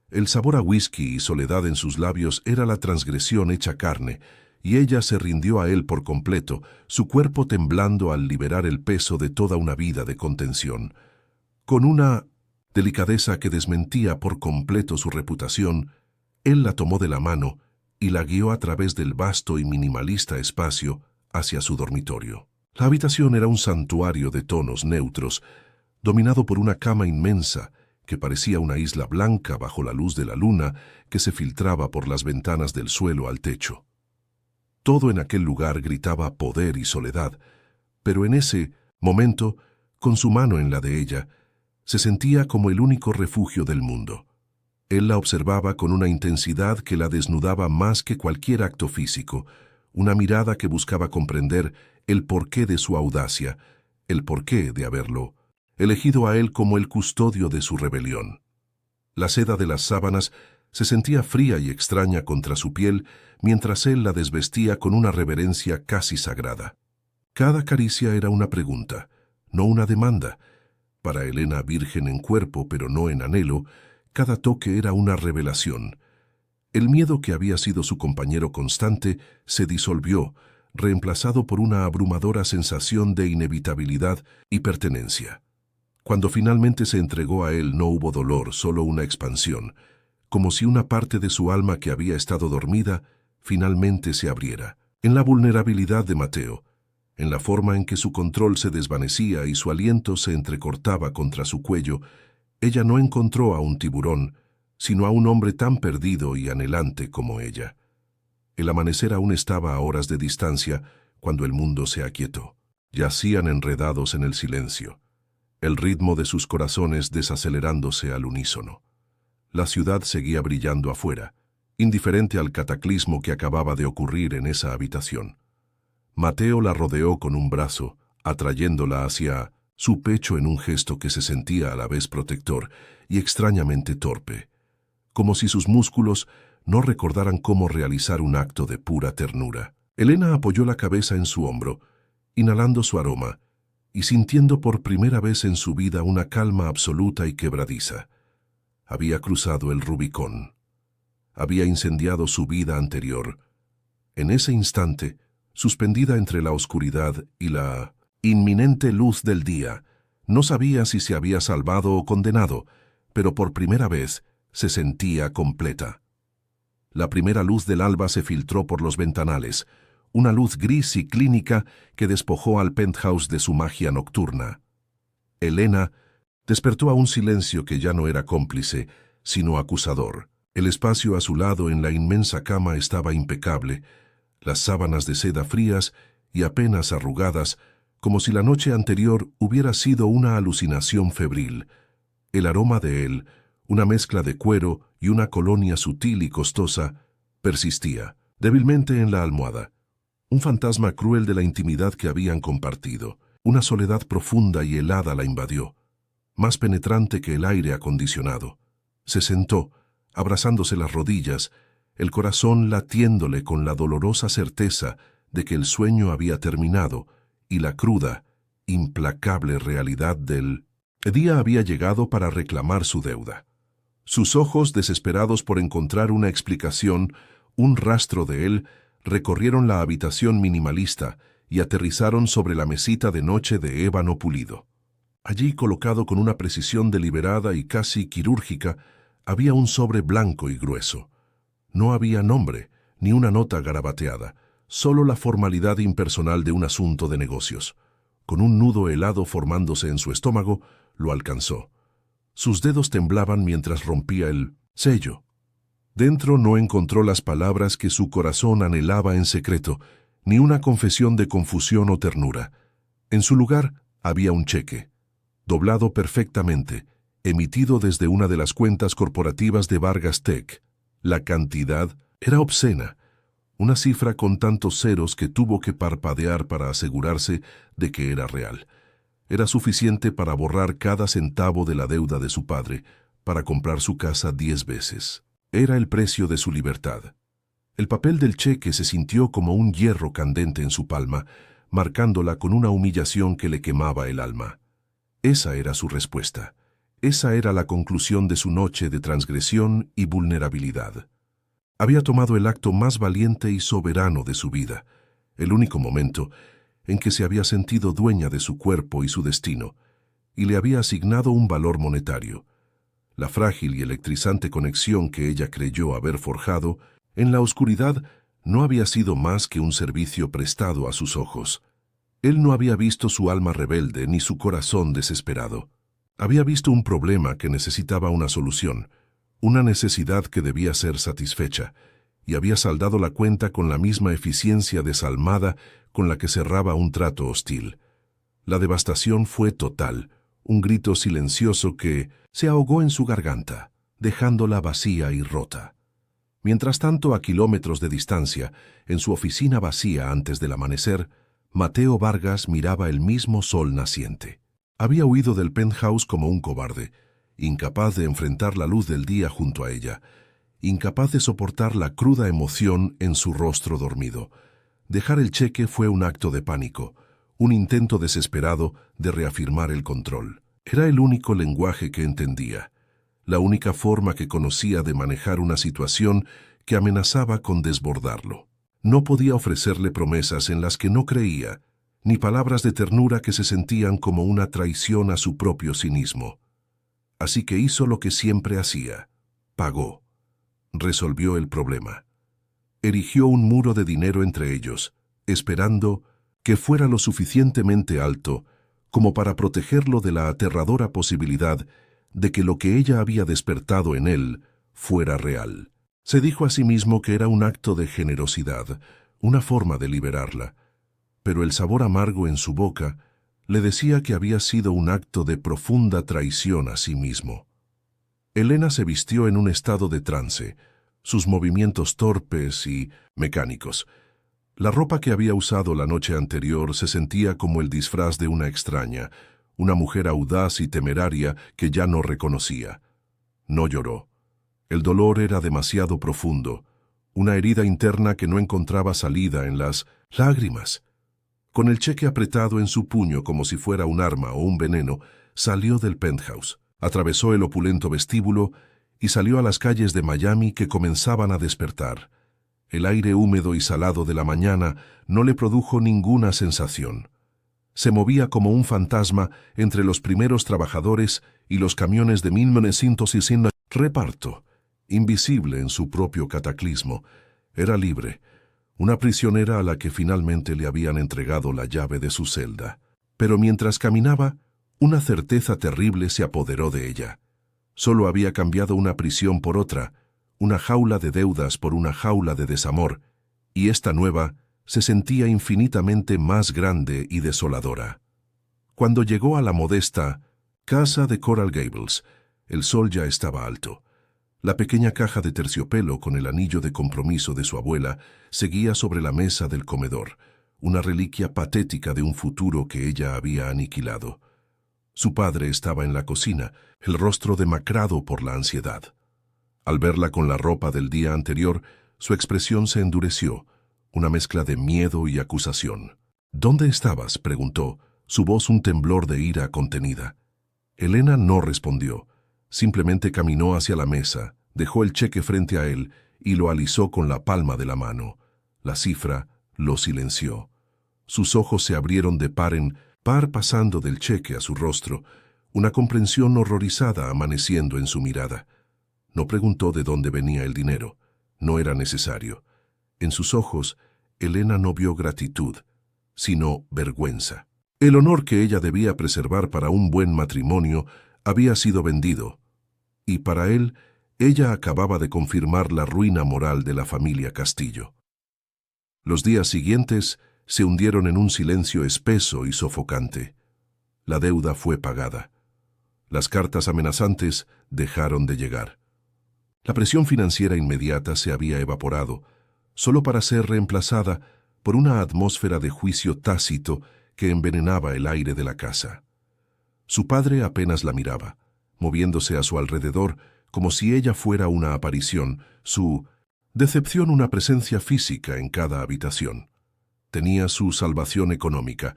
[SPEAKER 1] El sabor a whisky y soledad en sus labios era la transgresión hecha carne, y ella se rindió a él por completo, su cuerpo temblando al liberar el peso de toda una vida de contención. Con una delicadeza que desmentía por completo su reputación, él la tomó de la mano y la guió a través del vasto y minimalista espacio hacia su dormitorio. La habitación era un santuario de tonos neutros, dominado por una cama inmensa que parecía una isla blanca bajo la luz de la luna que se filtraba por las ventanas del suelo al techo. Todo en aquel lugar gritaba poder y soledad, pero en ese momento, con su mano en la de ella, se sentía como el único refugio del mundo. Él la observaba con una intensidad que la desnudaba más que cualquier acto físico, una mirada que buscaba comprender el porqué de su audacia, el porqué de haberlo elegido a él como el custodio de su rebelión. La seda de las sábanas se sentía fría y extraña contra su piel mientras él la desvestía con una reverencia casi sagrada. Cada caricia era una pregunta, no una demanda. Para Elena, virgen en cuerpo pero no en anhelo, cada toque era una revelación. El miedo que había sido su compañero constante se disolvió, reemplazado por una abrumadora sensación de inevitabilidad y pertenencia. Cuando finalmente se entregó a él no hubo dolor, solo una expansión, como si una parte de su alma que había estado dormida finalmente se abriera. En la vulnerabilidad de Mateo, En la forma en que su control se desvanecía y su aliento se entrecortaba contra su cuello, ella no encontró a un tiburón, sino a un hombre tan perdido y anhelante como ella. El amanecer aún estaba a horas de distancia cuando el mundo se aquietó. Yacían enredados en el silencio, el ritmo de sus corazones desacelerándose al unísono. La ciudad seguía brillando afuera, indiferente al cataclismo que acababa de ocurrir en esa habitación. Mateo la rodeó con un brazo, atrayéndola hacia su pecho en un gesto que se sentía a la vez protector y extrañamente torpe, como si sus músculos no recordaran cómo realizar un acto de pura ternura. Elena apoyó la cabeza en su hombro, inhalando su aroma, y sintiendo por primera vez en su vida una calma absoluta y quebradiza. Había cruzado el Rubicón. Había incendiado su vida anterior. En ese instante, suspendida entre la oscuridad y la inminente luz del día, no sabía si se había salvado o condenado, pero por primera vez se sentía completa. La primera luz del alba se filtró por los ventanales, una luz gris y clínica que despojó al penthouse de su magia nocturna. Elena despertó a un silencio que ya no era cómplice, sino acusador. El espacio a su lado en la inmensa cama estaba impecable, las sábanas de seda frías y apenas arrugadas, como si la noche anterior hubiera sido una alucinación febril. El aroma de él, una mezcla de cuero y una colonia sutil y costosa, persistía, débilmente en la almohada. Un fantasma cruel de la intimidad que habían compartido. Una soledad profunda y helada la invadió, más penetrante que el aire acondicionado. Se sentó, abrazándose las rodillas, el corazón latiéndole con la dolorosa certeza de que el sueño había terminado y la cruda, implacable realidad del día había llegado para reclamar su deuda. Sus ojos, desesperados por encontrar una explicación, un rastro de él, recorrieron la habitación minimalista y aterrizaron sobre la mesita de noche de ébano pulido. Allí, colocado con una precisión deliberada y casi quirúrgica, había un sobre blanco y grueso. No había nombre, ni una nota garabateada, solo la formalidad impersonal de un asunto de negocios. Con un nudo helado formándose en su estómago, lo alcanzó. Sus dedos temblaban mientras rompía el sello. Dentro no encontró las palabras que su corazón anhelaba en secreto, ni una confesión de confusión o ternura. En su lugar había un cheque, doblado perfectamente, emitido desde una de las cuentas corporativas de Vargas Tech. La cantidad era obscena, una cifra con tantos ceros que tuvo que parpadear para asegurarse de que era real. Era suficiente para borrar cada centavo de la deuda de su padre, para comprar su casa 10 veces. Era el precio de su libertad. El papel del cheque se sintió como un hierro candente en su palma, marcándola con una humillación que le quemaba el alma. Esa era su respuesta. Esa era la conclusión de su noche de transgresión y vulnerabilidad. Había tomado el acto más valiente y soberano de su vida, el único momento en que se había sentido dueña de su cuerpo y su destino, y le había asignado un valor monetario. La frágil y electrizante conexión que ella creyó haber forjado en la oscuridad no había sido más que un servicio prestado a sus ojos. Él no había visto su alma rebelde ni su corazón desesperado. Había visto un problema que necesitaba una solución, una necesidad que debía ser satisfecha, y había saldado la cuenta con la misma eficiencia desalmada con la que cerraba un trato hostil. La devastación fue total, un grito silencioso que se ahogó en su garganta, dejándola vacía y rota. Mientras tanto, a kilómetros de distancia, en su oficina vacía antes del amanecer, Mateo Vargas miraba el mismo sol naciente. Había huido del penthouse como un cobarde, incapaz de enfrentar la luz del día junto a ella, incapaz de soportar la cruda emoción en su rostro dormido. Dejar el cheque fue un acto de pánico, un intento desesperado de reafirmar el control. Era el único lenguaje que entendía, la única forma que conocía de manejar una situación que amenazaba con desbordarlo. No podía ofrecerle promesas en las que no creía, ni palabras de ternura que se sentían como una traición a su propio cinismo. Así que hizo lo que siempre hacía. Pagó. Resolvió el problema. Erigió un muro de dinero entre ellos, esperando que fuera lo suficientemente alto como para protegerlo de la aterradora posibilidad de que lo que ella había despertado en él fuera real. Se dijo a sí mismo que era un acto de generosidad, una forma de liberarla, pero el sabor amargo en su boca le decía que había sido un acto de profunda traición a sí mismo. Elena se vistió en un estado de trance, sus movimientos torpes y mecánicos. La ropa que había usado la noche anterior se sentía como el disfraz de una extraña, una mujer audaz y temeraria que ya no reconocía. No lloró. El dolor era demasiado profundo, una herida interna que no encontraba salida en las lágrimas. Con el cheque apretado en su puño como si fuera un arma o un veneno, salió del penthouse, atravesó el opulento vestíbulo y salió a las calles de Miami que comenzaban a despertar. El aire húmedo y salado de la mañana no le produjo ninguna sensación. Se movía como un fantasma entre los primeros trabajadores y los camiones de 1960 reparto, invisible en su propio cataclismo. Era libre, una prisionera a la que finalmente le habían entregado la llave de su celda. Pero mientras caminaba, una certeza terrible se apoderó de ella. Solo había cambiado una prisión por otra, una jaula de deudas por una jaula de desamor, y esta nueva se sentía infinitamente más grande y desoladora. Cuando llegó a la modesta casa de Coral Gables, el sol ya estaba alto. La pequeña caja de terciopelo con el anillo de compromiso de su abuela seguía sobre la mesa del comedor, una reliquia patética de un futuro que ella había aniquilado. Su padre estaba en la cocina, el rostro demacrado por la ansiedad. Al verla con la ropa del día anterior, su expresión se endureció, una mezcla de miedo y acusación. «¿Dónde estabas?», preguntó, su voz un temblor de ira contenida. Elena no respondió. Simplemente caminó hacia la mesa, dejó el cheque frente a él y lo alisó con la palma de la mano. La cifra lo silenció. Sus ojos se abrieron de par en par pasando del cheque a su rostro, una comprensión horrorizada amaneciendo en su mirada. No preguntó de dónde venía el dinero. No era necesario. En sus ojos, Elena no vio gratitud, sino vergüenza. El honor que ella debía preservar para un buen matrimonio había sido vendido, y para él, ella acababa de confirmar la ruina moral de la familia Castillo. Los días siguientes se hundieron en un silencio espeso y sofocante. La deuda fue pagada. Las cartas amenazantes dejaron de llegar. La presión financiera inmediata se había evaporado, solo para ser reemplazada por una atmósfera de juicio tácito que envenenaba el aire de la casa. Su padre apenas la miraba, moviéndose a su alrededor como si ella fuera una aparición, su decepción una presencia física en cada habitación. Tenía su salvación económica,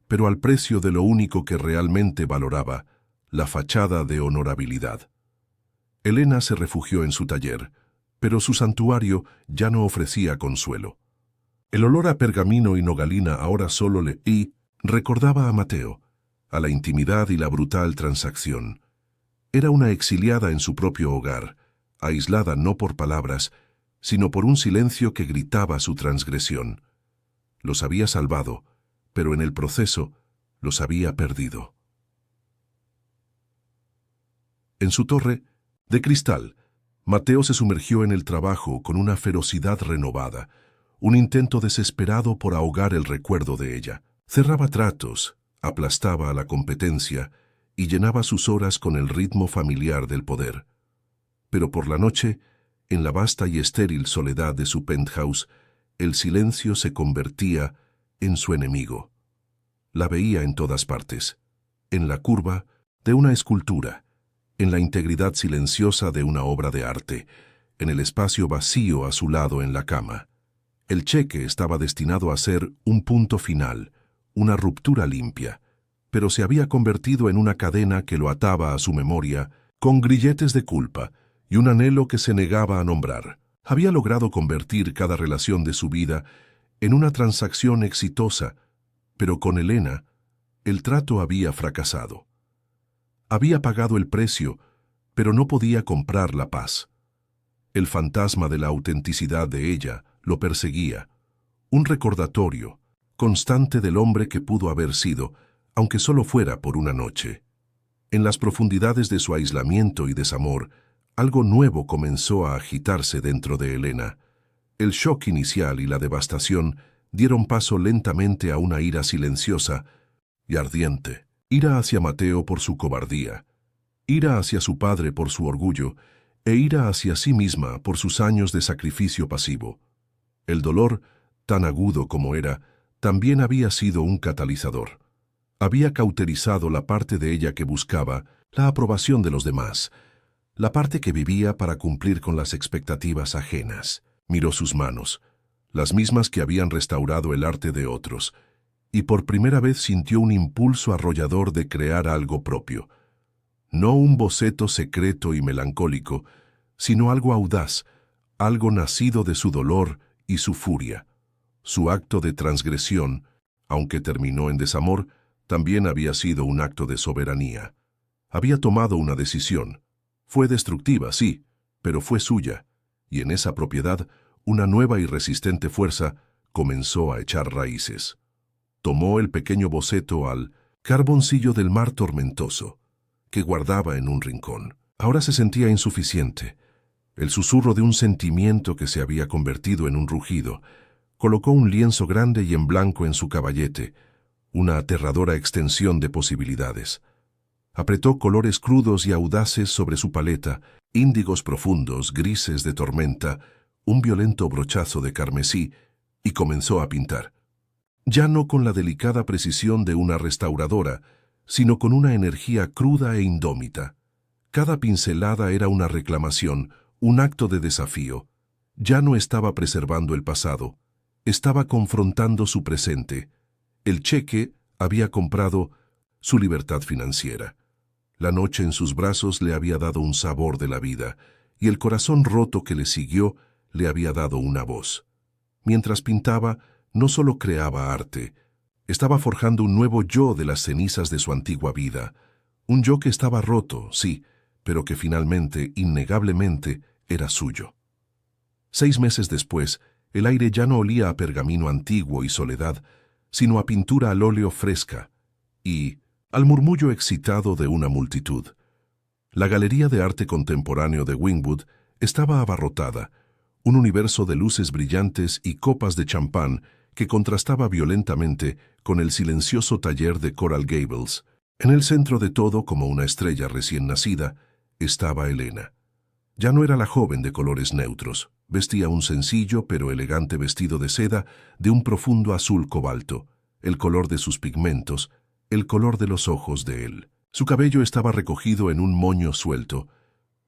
[SPEAKER 1] pero al precio de lo único que realmente valoraba, la fachada de honorabilidad. Elena se refugió en su taller, pero su santuario ya no ofrecía consuelo. El olor a pergamino y nogalina ahora solo le recordaba a Mateo, a la intimidad y la brutal transacción. Era una exiliada en su propio hogar, aislada no por palabras, sino por un silencio que gritaba su transgresión. Los había salvado, pero en el proceso los había perdido. En su torre, de cristal, Mateo se sumergió en el trabajo con una ferocidad renovada, un intento desesperado por ahogar el recuerdo de ella. Cerraba tratos, aplastaba a la competencia y llenaba sus horas con el ritmo familiar del poder. Pero por la noche, en la vasta y estéril soledad de su penthouse, el silencio se convertía en su enemigo. La veía en todas partes, en la curva de una escultura, en la integridad silenciosa de una obra de arte, en el espacio vacío a su lado en la cama. El cheque estaba destinado a ser un punto final, una ruptura limpia, pero se había convertido en una cadena que lo ataba a su memoria con grilletes de culpa y un anhelo que se negaba a nombrar. Había logrado convertir cada relación de su vida en una transacción exitosa, pero con Elena, el trato había fracasado. Había pagado el precio, pero no podía comprar la paz. El fantasma de la autenticidad de ella lo perseguía, un recordatorio, constante del hombre que pudo haber sido, aunque solo fuera por una noche. En las profundidades de su aislamiento y desamor, algo nuevo comenzó a agitarse dentro de Elena. El shock inicial y la devastación dieron paso lentamente a una ira silenciosa y ardiente. Ira hacia Mateo por su cobardía, ira hacia su padre por su orgullo, e ira hacia sí misma por sus años de sacrificio pasivo. El dolor, tan agudo como era, también había sido un catalizador. Había cauterizado la parte de ella que buscaba la aprobación de los demás, la parte que vivía para cumplir con las expectativas ajenas. Miró sus manos, las mismas que habían restaurado el arte de otros, y por primera vez sintió un impulso arrollador de crear algo propio. No un boceto secreto y melancólico, sino algo audaz, algo nacido de su dolor y su furia. Su acto de transgresión, aunque terminó en desamor, también había sido un acto de soberanía. Había tomado una decisión. Fue destructiva, sí, pero fue suya, y en esa propiedad una nueva y resistente fuerza comenzó a echar raíces. Tomó el pequeño boceto al carboncillo del mar tormentoso, que guardaba en un rincón. Ahora se sentía insuficiente. El susurro de un sentimiento que se había convertido en un rugido. Colocó un lienzo grande y en blanco en su caballete, una aterradora extensión de posibilidades. Apretó colores crudos y audaces sobre su paleta, índigos profundos, grises de tormenta, un violento brochazo de carmesí, y comenzó a pintar. Ya no con la delicada precisión de una restauradora, sino con una energía cruda e indómita. Cada pincelada era una reclamación, un acto de desafío. Ya no estaba preservando el pasado, estaba confrontando su presente. El cheque había comprado su libertad financiera. La noche en sus brazos le había dado un sabor de la vida, y el corazón roto que le siguió le había dado una voz. Mientras pintaba, no solo creaba arte, estaba forjando un nuevo yo de las cenizas de su antigua vida, un yo que estaba roto, sí, pero que finalmente, innegablemente, era suyo. 6 meses después, el aire ya no olía a pergamino antiguo y soledad, sino a pintura al óleo fresca y al murmullo excitado de una multitud. La Galería de Arte Contemporáneo de Wynwood estaba abarrotada, un universo de luces brillantes y copas de champán que contrastaba violentamente con el silencioso taller de Coral Gables. En el centro de todo, como una estrella recién nacida, estaba Elena. Ya no era la joven de colores neutros. Vestía un sencillo pero elegante vestido de seda de un profundo azul cobalto, el color de sus pigmentos, el color de los ojos de él. Su cabello estaba recogido en un moño suelto,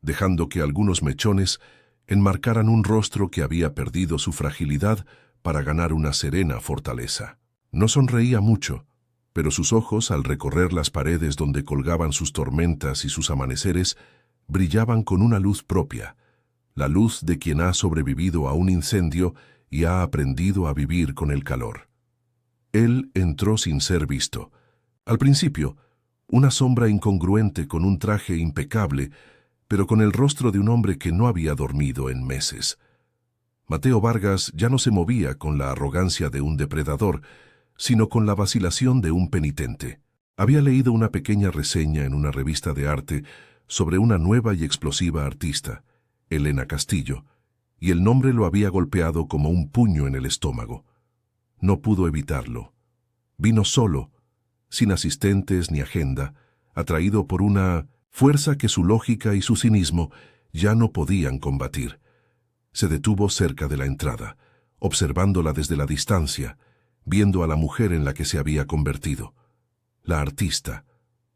[SPEAKER 1] dejando que algunos mechones enmarcaran un rostro que había perdido su fragilidad para ganar una serena fortaleza. No sonreía mucho, pero sus ojos, al recorrer las paredes donde colgaban sus tormentas y sus amaneceres, brillaban con una luz propia, la luz de quien ha sobrevivido a un incendio y ha aprendido a vivir con el calor. Él entró sin ser visto. Al principio, una sombra incongruente con un traje impecable, pero con el rostro de un hombre que no había dormido en meses. Mateo Vargas ya no se movía con la arrogancia de un depredador, sino con la vacilación de un penitente. Había leído una pequeña reseña en una revista de arte sobre una nueva y explosiva artista, Elena Castillo, y el nombre lo había golpeado como un puño en el estómago. No pudo evitarlo. Vino solo, sin asistentes ni agenda, atraído por una fuerza que su lógica y su cinismo ya no podían combatir. Se detuvo cerca de la entrada, observándola desde la distancia, viendo a la mujer en la que se había convertido, la artista,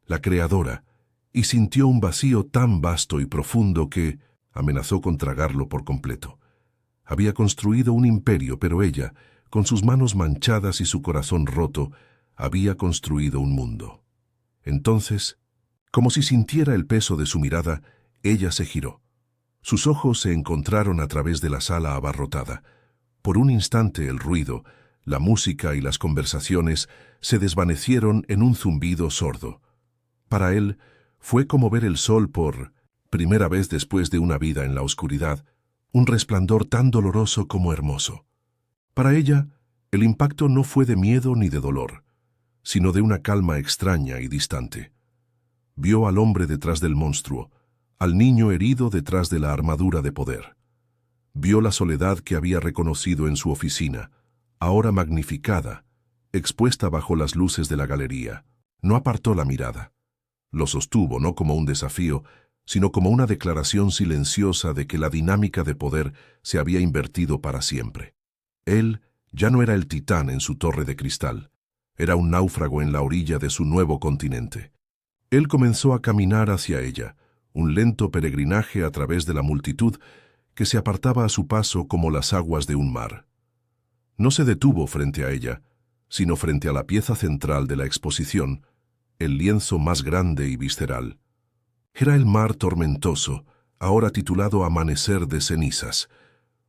[SPEAKER 1] la creadora, y sintió un vacío tan vasto y profundo que amenazó con tragarlo por completo. Había construido un imperio, pero ella, con sus manos manchadas y su corazón roto, había construido un mundo. Entonces, como si sintiera el peso de su mirada, ella se giró. Sus ojos se encontraron a través de la sala abarrotada. Por un instante el ruido, la música y las conversaciones se desvanecieron en un zumbido sordo. Para él, fue como ver el sol por primera vez después de una vida en la oscuridad, un resplandor tan doloroso como hermoso. Para ella, El impacto no fue de miedo ni de dolor, sino de una calma extraña y distante. Vio al hombre detrás del monstruo, al niño herido detrás de la armadura de poder. Vio la soledad que había reconocido en su oficina, ahora magnificada, expuesta bajo las luces de la galería. No apartó la mirada. Lo sostuvo no como un desafío, sino como una declaración silenciosa de que la dinámica de poder se había invertido para siempre. Él ya no era el titán en su torre de cristal, era un náufrago en la orilla de su nuevo continente. Él comenzó a caminar hacia ella, un lento peregrinaje a través de la multitud que se apartaba a su paso como las aguas de un mar. No se detuvo frente a ella, sino frente a la pieza central de la exposición, el lienzo más grande y visceral. Era el mar tormentoso, ahora titulado Amanecer de cenizas,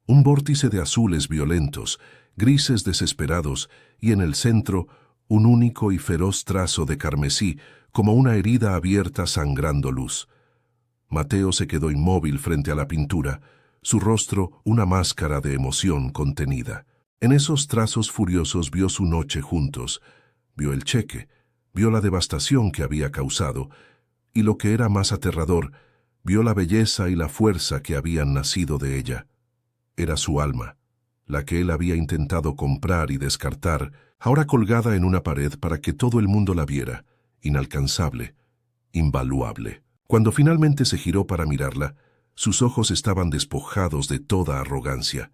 [SPEAKER 1] un vórtice de azules violentos, grises desesperados y en el centro un único y feroz trazo de carmesí, como una herida abierta sangrando luz. Mateo se quedó inmóvil frente a la pintura, su rostro una máscara de emoción contenida. En esos trazos furiosos vio su noche juntos, vio el cheque, vio la devastación que había causado, y lo que era más aterrador, vio la belleza y la fuerza que habían nacido de ella. Era su alma, la que él había intentado comprar y descartar, ahora colgada en una pared para que todo el mundo la viera, inalcanzable, invaluable. Cuando finalmente se giró para mirarla, sus ojos estaban despojados de toda arrogancia.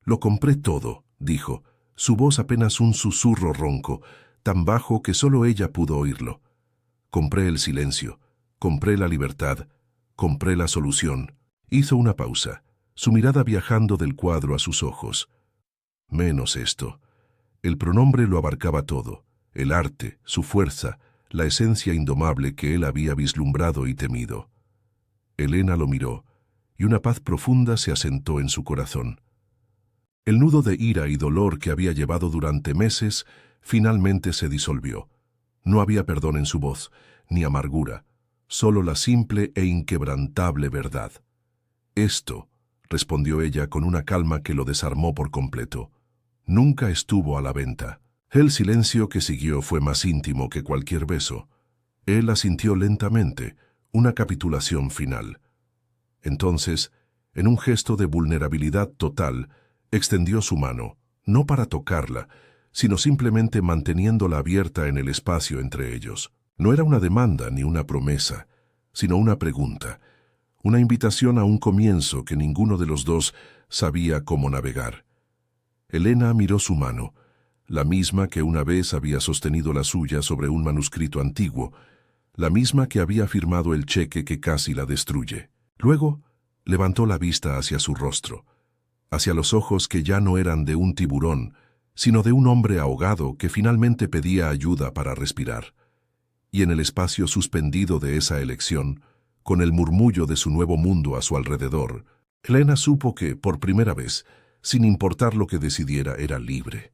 [SPEAKER 1] «Lo compré todo», dijo, su voz apenas un susurro ronco, tan bajo que solo ella pudo oírlo. «Compré el silencio, compré la libertad, compré la solución». Hizo una pausa, su mirada viajando del cuadro a sus ojos. Menos esto. El pronombre lo abarcaba todo, el arte, su fuerza, la esencia indomable que él había vislumbrado y temido. Elena lo miró, y una paz profunda se asentó en su corazón. El nudo de ira y dolor que había llevado durante meses finalmente se disolvió. No había perdón en su voz, ni amargura, solo la simple e inquebrantable verdad. «Esto», respondió ella con una calma que lo desarmó por completo, «nunca estuvo a la venta». El silencio que siguió fue más íntimo que cualquier beso. Él asintió lentamente, una capitulación final. Entonces, en un gesto de vulnerabilidad total, extendió su mano, no para tocarla, sino simplemente manteniéndola abierta en el espacio entre ellos. No era una demanda ni una promesa, sino una pregunta, una invitación a un comienzo que ninguno de los dos sabía cómo navegar. Elena miró su mano, la misma que una vez había sostenido la suya sobre un manuscrito antiguo, la misma que había firmado el cheque que casi la destruye. Luego, levantó la vista hacia su rostro, hacia los ojos que ya no eran de un tiburón, sino de un hombre ahogado que finalmente pedía ayuda para respirar. Y en el espacio suspendido de esa elección, con el murmullo de su nuevo mundo a su alrededor, Elena supo que, por primera vez, sin importar lo que decidiera, era libre.